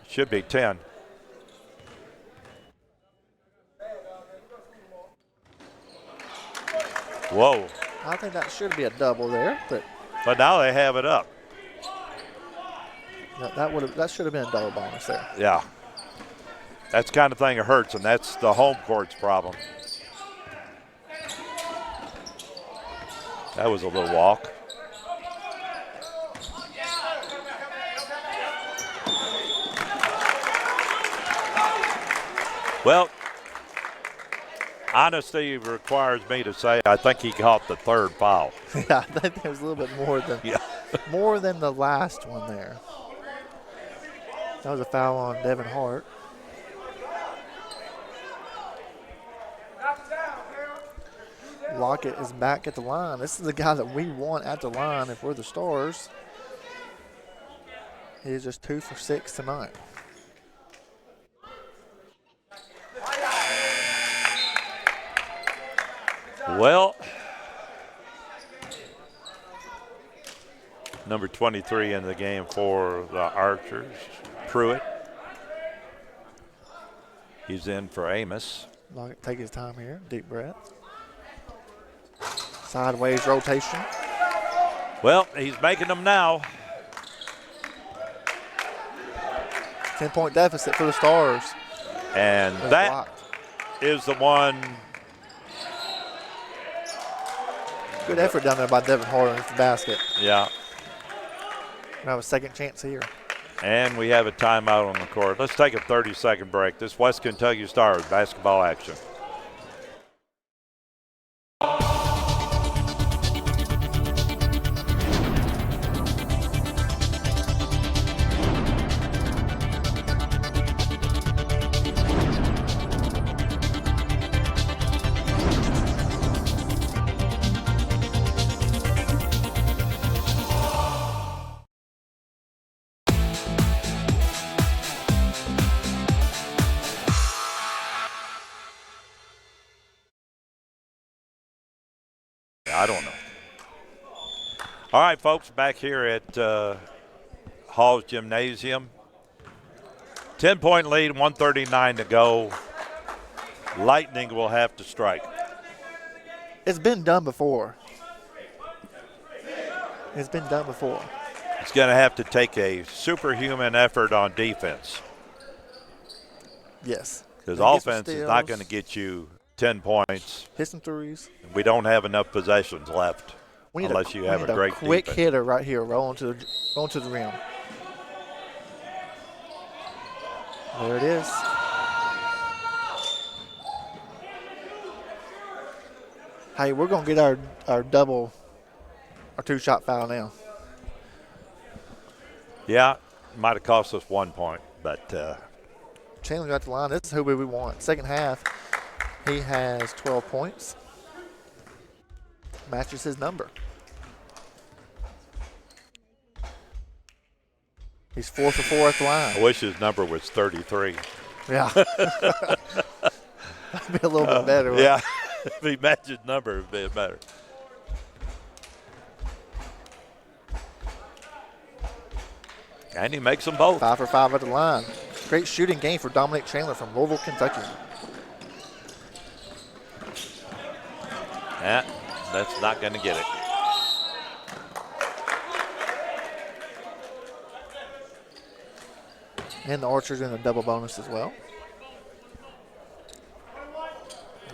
A: Should be 10. Whoa.
B: I think that should be a double there, but
A: But now they have it up.
B: that should have been a double bonus there.
A: Yeah. That's the kind of thing that hurts, and that's the home court's problem. That was a little walk. Well, honesty requires me to say I think he caught the 3rd foul.
B: Yeah, I think there was a little bit more than the last one there. That was a foul on Devin Hart. Lockett is back at the line. This is the guy that we want at the line if we're the Stars. He is just 2 for 6 tonight.
A: Well, number 23 in the game for the Archers, Pruitt. He's in for Amos.
B: Lockett take his time here. Deep breath. Sideways rotation.
A: Well, he's making them now.
B: 10-point deficit for the Stars.
A: And
B: That's
A: that
B: blocked.
A: is the one.
B: Good effort down there by Devin Hart on the basket.
A: Yeah.
B: We have a second chance here.
A: And we have a timeout on the court. Let's take a 30-second break. This West Kentucky Stars basketball action. I don't know. All right, folks, back here at Haws Gymnasium. 10-point lead, 1:39 to go. Lightning will have to strike.
B: It's been done before. It's been done before.
A: It's going to have to take a superhuman effort on defense.
B: Yes.
A: Because offense is not going to get you 10 points.
B: Hit some threes.
A: We don't have enough possessions left unless you have a great
B: quick
A: defense.
B: hitter right here rolling to the rim. There it is. Hey, we're going to get our two-shot foul now.
A: Yeah, might have cost us 1 point, but
B: Chandler got the line. This is who we want. Second half, he has 12 points. Matches his number. He's 4 for 4 at the line.
A: I wish his number was 33.
B: Yeah. That'd be a little bit better.
A: Yeah, if he matched his number, it would be better. And he makes them both.
B: 5 for 5 at the line. Great shooting game for Dominic Chandler from Louisville, Kentucky.
A: That's not going to get it.
B: And the Archers in a double bonus as well.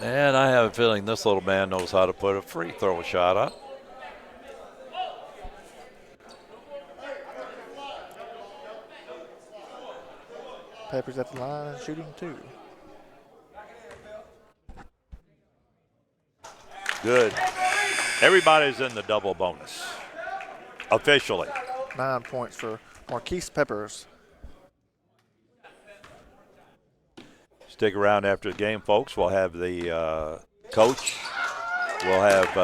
A: And I have a feeling this little man knows how to put a free throw shot up.
B: Peppers at the line, shooting 2.
A: Good. Everybody's in the double bonus. Officially.
B: 9 points for Marquise Peppers.
A: Stick around after the game, folks. We'll have the coach. We'll have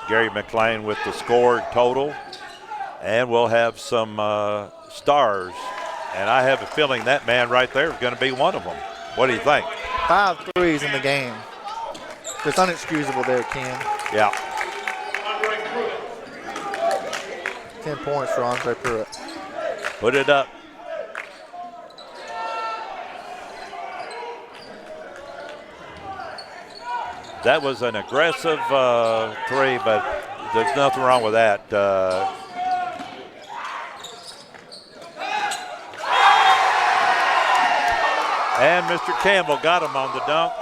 A: Gary McLean with the score total. And we'll have some stars. And I have a feeling that man right there is going to be one of them. What do you think?
B: 5 threes in the game. It's unexcusable there, Ken.
A: Yeah.
B: 10 points for Andre Pruitt.
A: Put it up. That was an aggressive 3, but there's nothing wrong with that. And Mr. Campbell got him on the dunk.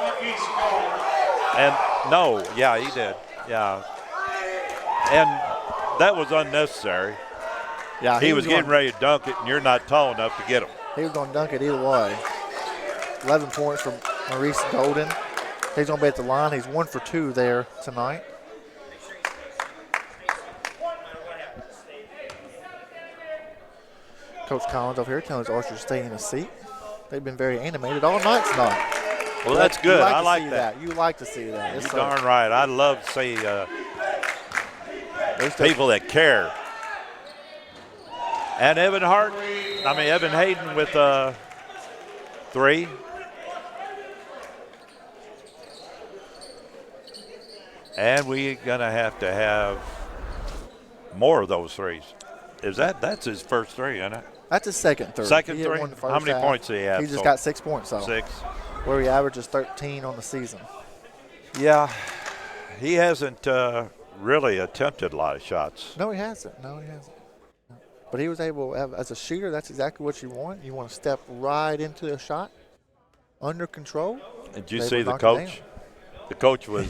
A: And no, yeah, he did. Yeah. And that was unnecessary.
B: Yeah,
A: he was getting ready to dunk it, and you're not tall enough to get him.
B: He was going to dunk it either way. 11 points from Maurice Golden. He's going to be at the line. He's 1 for 2 there tonight. Coach Collins over here telling his Archers to stay in his seat. They've been very animated all night tonight.
A: Well, that's good. I like
B: that. You like to see that.
A: You're darn right. I love to see people that care. And Evan Hayden with 3. And we're going to have more of those threes. That's his first 3, isn't it?
B: That's his second 3.
A: Second 3? How many points did he have?
B: He just got 6 points.
A: 6.
B: Where he averages 13 on the season.
A: Yeah. He hasn't really attempted a lot of shots.
B: No, he hasn't. But he was able, as a shooter, that's exactly what you want. You want to step right into a shot, under control.
A: Did you see the coach? The coach was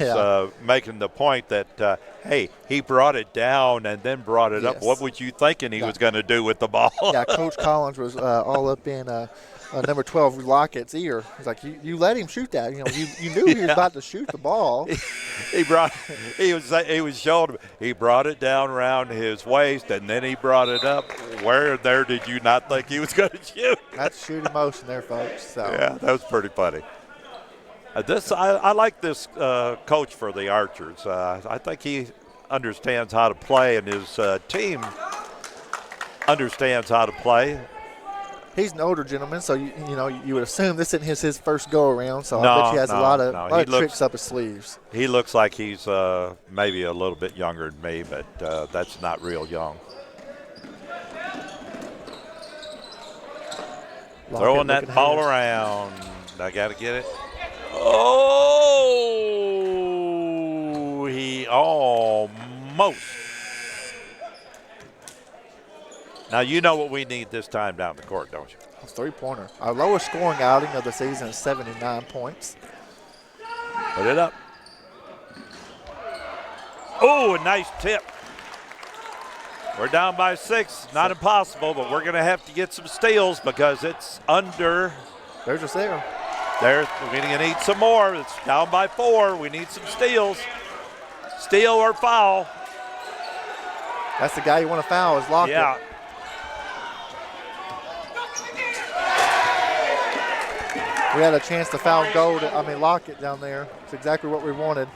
A: making the point that, hey, he brought it down and then brought it up. What was you thinking he was going to do with the ball?
B: Yeah, Coach Collins was all up in number 12 Lockett's ear. He's like, you let him shoot that. You know, you knew he was about to shoot the ball.
A: He was showing him. He brought it down around his waist and then he brought it up. Where there did you not think he was going to shoot?
B: That's shooting motion there, folks. So.
A: Yeah, that was pretty funny. I like this coach for the Archers. I think he understands how to play, and his team understands how to play.
B: He's an older gentleman, so you would assume this isn't his first go around. So
A: No,
B: I bet he has a lot of
A: looks,
B: tricks up his sleeves.
A: He looks like he's maybe a little bit younger than me, but that's not real young. Throwing that ball around. I got to get it. Oh, he almost. Now, you know what we need this time down the court, don't you?
B: A 3-pointer. Our lowest scoring outing of the season is 79 points.
A: Put it up. Oh, a nice tip. We're down by 6. Not impossible, but we're going to have to get some steals because it's under.
B: There's a steal.
A: We're going to need some more. It's down by 4. We need some steals. Steal or foul.
B: That's the guy you want to foul is Lockett.
A: Yeah.
B: We had a chance to foul Lockett down there. It's exactly what we wanted.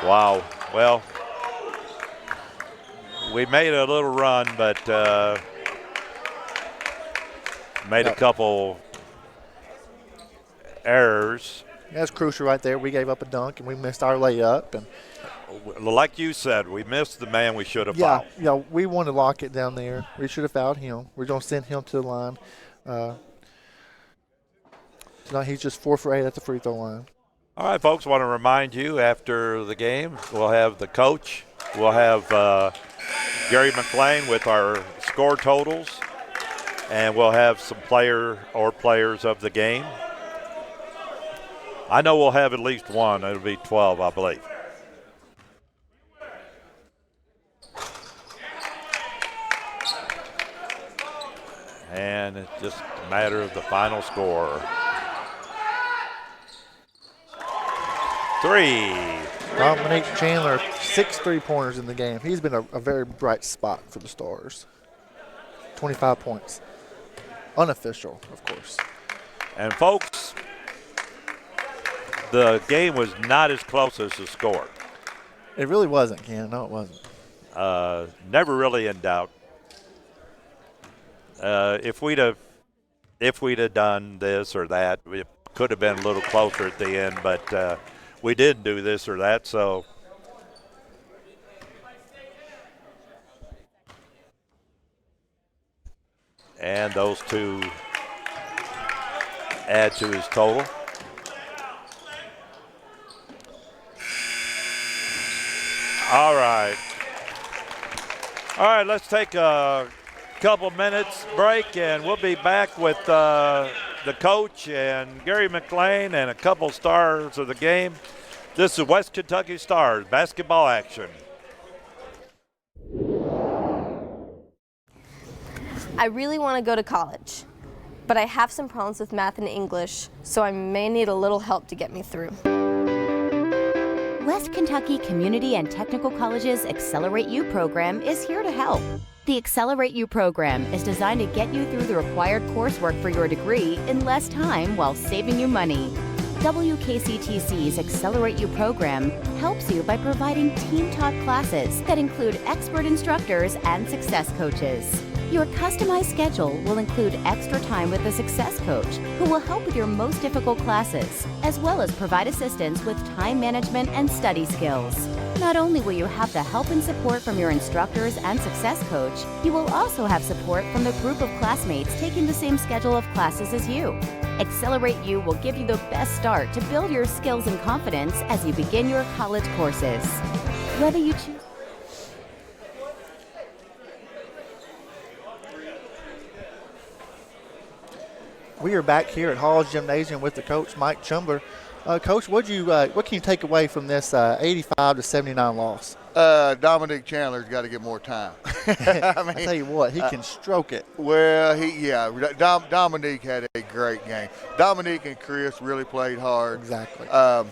A: Wow. Well, we made a little run, but made a couple errors.
B: That's crucial right there. We gave up a dunk, and we missed our layup. And
A: like you said, we missed the man we should have fouled.
B: Yeah, we wanted Lockett down there. We should have fouled him. We're going to send him to the line. Tonight he's just 4 for 8 at the free throw line.
A: All right, folks, want to remind you after the game, we'll have the coach. We'll have Gary McLean with our score totals, and we'll have some players of the game. I know we'll have at least one. It'll be 12, I believe. And it's just a matter of the final score. 3.
B: Dominique Chandler, 6 3-pointers in the game. He's been a very bright spot for the Stars. 25 points. Unofficial, of course.
A: And, folks, the game was not as close as the score.
B: It really wasn't, Ken. No, it wasn't.
A: Never really in doubt. If we'd have done this or that, it could have been a little closer at the end, but we didn't do this or that, so. And those two add to his total. All right. All right, let's take a couple minutes break, and we'll be back with the coach and Gary McLean and a couple stars of the game. This is West Kentucky Stars basketball action.
G: I really want to go to college, but I have some problems with math and English, so I may need a little help to get me through.
H: West Kentucky Community and Technical College's Accelerate U program is here to help. The Accelerate U program is designed to get you through the required coursework for your degree in less time while saving you money. WKCTC's Accelerate U program helps you by providing team-taught classes that include expert instructors and success coaches. Your customized schedule will include extra time with a success coach who will help with your most difficult classes, as well as provide assistance with time management and study skills. Not only will you have the help and support from your instructors and success coach, you will also have support from the group of classmates taking the same schedule of classes as you. Accelerate U will give you the best start to build your skills and confidence as you begin your college courses. Whether you choose
B: We are back here at Haws Gymnasium with the coach, Mike Chumber. Coach, what can you take away from this 85-79 loss?
C: Dominique Chandler's got to get more time.
B: I tell you what, he can stroke it.
C: Well, Dominique had a great game. Dominique and Chris really played hard.
B: Exactly.
C: Our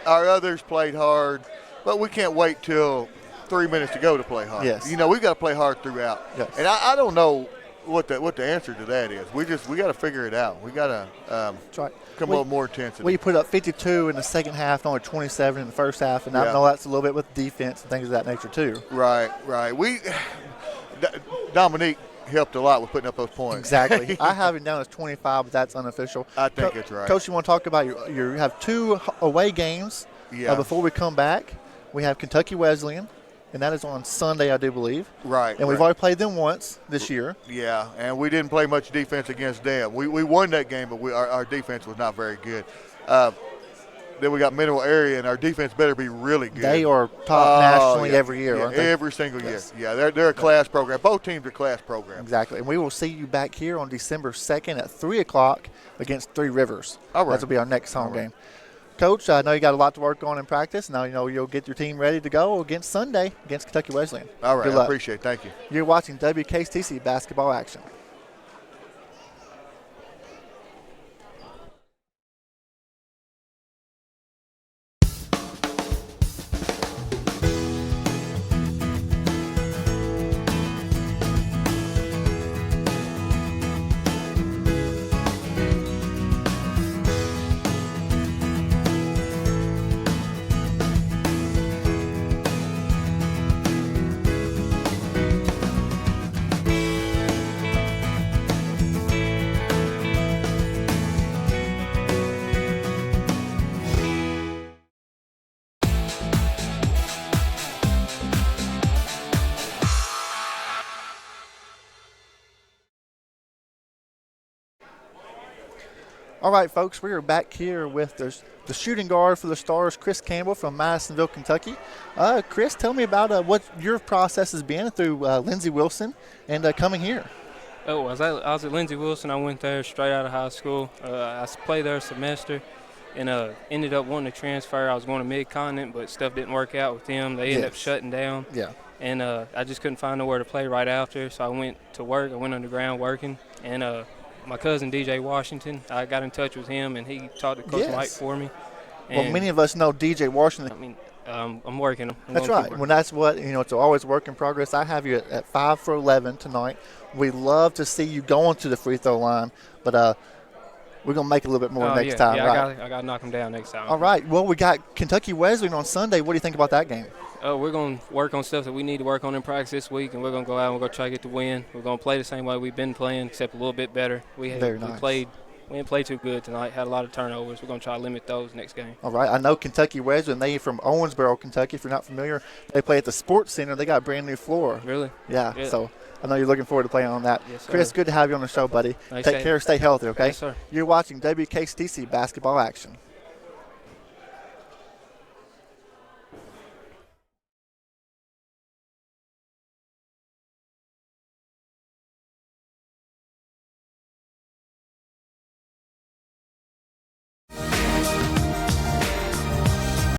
C: others played hard, but we can't wait till 3 minutes to go to play hard.
B: Yes.
C: You know, we've got to play hard throughout.
B: Yes.
C: And I don't know what the answer to that is. We got to figure it out. We got to come up with more intensity.
B: We put up 52 in the second half, only 27 in the first half, and I know that's a little bit with defense and things of that nature too.
C: Right. Dominique, helped a lot with putting up those points.
B: Exactly. I have it down as 25, but that's unofficial.
C: I think it's right.
B: Coach, you want to talk about you have 2 away games before we come back. We have Kentucky Wesleyan, and that is on Sunday, I do believe.
C: Right.
B: And we've already played them once this year.
C: Yeah, and we didn't play much defense against them. We won that game, but our defense was not very good. Then we got Mineral Area, and our defense better be really good.
B: They are top nationally every year, aren't they?
C: Every single year. Yeah, they're a class program. Both teams are class programs.
B: Exactly. And we will see you back here on December 2nd at 3 o'clock against Three Rivers.
C: All right.
B: That will be our next home game. Coach, I know you got a lot to work on in practice. Now you know you'll get your team ready to go against Sunday against Kentucky Wesleyan.
C: All right, I appreciate it. Thank you.
B: You're watching WKCTC basketball action. All right, folks, we are back here with the shooting guard for the Stars, Chris Campbell from Madisonville, Kentucky. Chris, tell me about what your process has been through Lindsey Wilson and coming here.
I: Oh, I was at Lindsey Wilson. I went there straight out of high school. I played there a semester and ended up wanting to transfer. I was going to Mid-Continent, but stuff didn't work out with them. They ended up shutting down.
B: Yeah.
I: And I just couldn't find nowhere to play right after, so I went to work. I went underground working, and my cousin DJ Washington, I got in touch with him, and he talked to Coach Mike for me.
B: And well, many of us know DJ Washington.
I: I mean, I'm working.
B: That's right. Well, that's what, it's always work in progress. I have you at 5 for 11 tonight. We love to see you going to the free throw line, but we're going to make it a little bit more next time, right?
I: I got to knock them down next time.
B: All right. Well, we got Kentucky Wesleyan on Sunday. What do you think about that game?
I: We're going to work on stuff that we need to work on in practice this week, and we're going to go out and we're going to try to get the win. We're going to play the same way we've been playing, except a little bit better. We didn't play too good tonight, had a lot of turnovers. We're going to try to limit those next game. All
B: right. I know Kentucky Wesleyan, they from Owensboro, Kentucky, if you're not familiar. They play at the Sports Center. They got a brand new floor.
I: Really?
B: Yeah. So I know you're looking forward to playing on that.
I: Yes, sir.
B: Chris, good to have you on the show, buddy.
I: Nice
B: Take care. Stay healthy, okay?
I: Yes, sir.
B: You're watching WKCTC basketball action.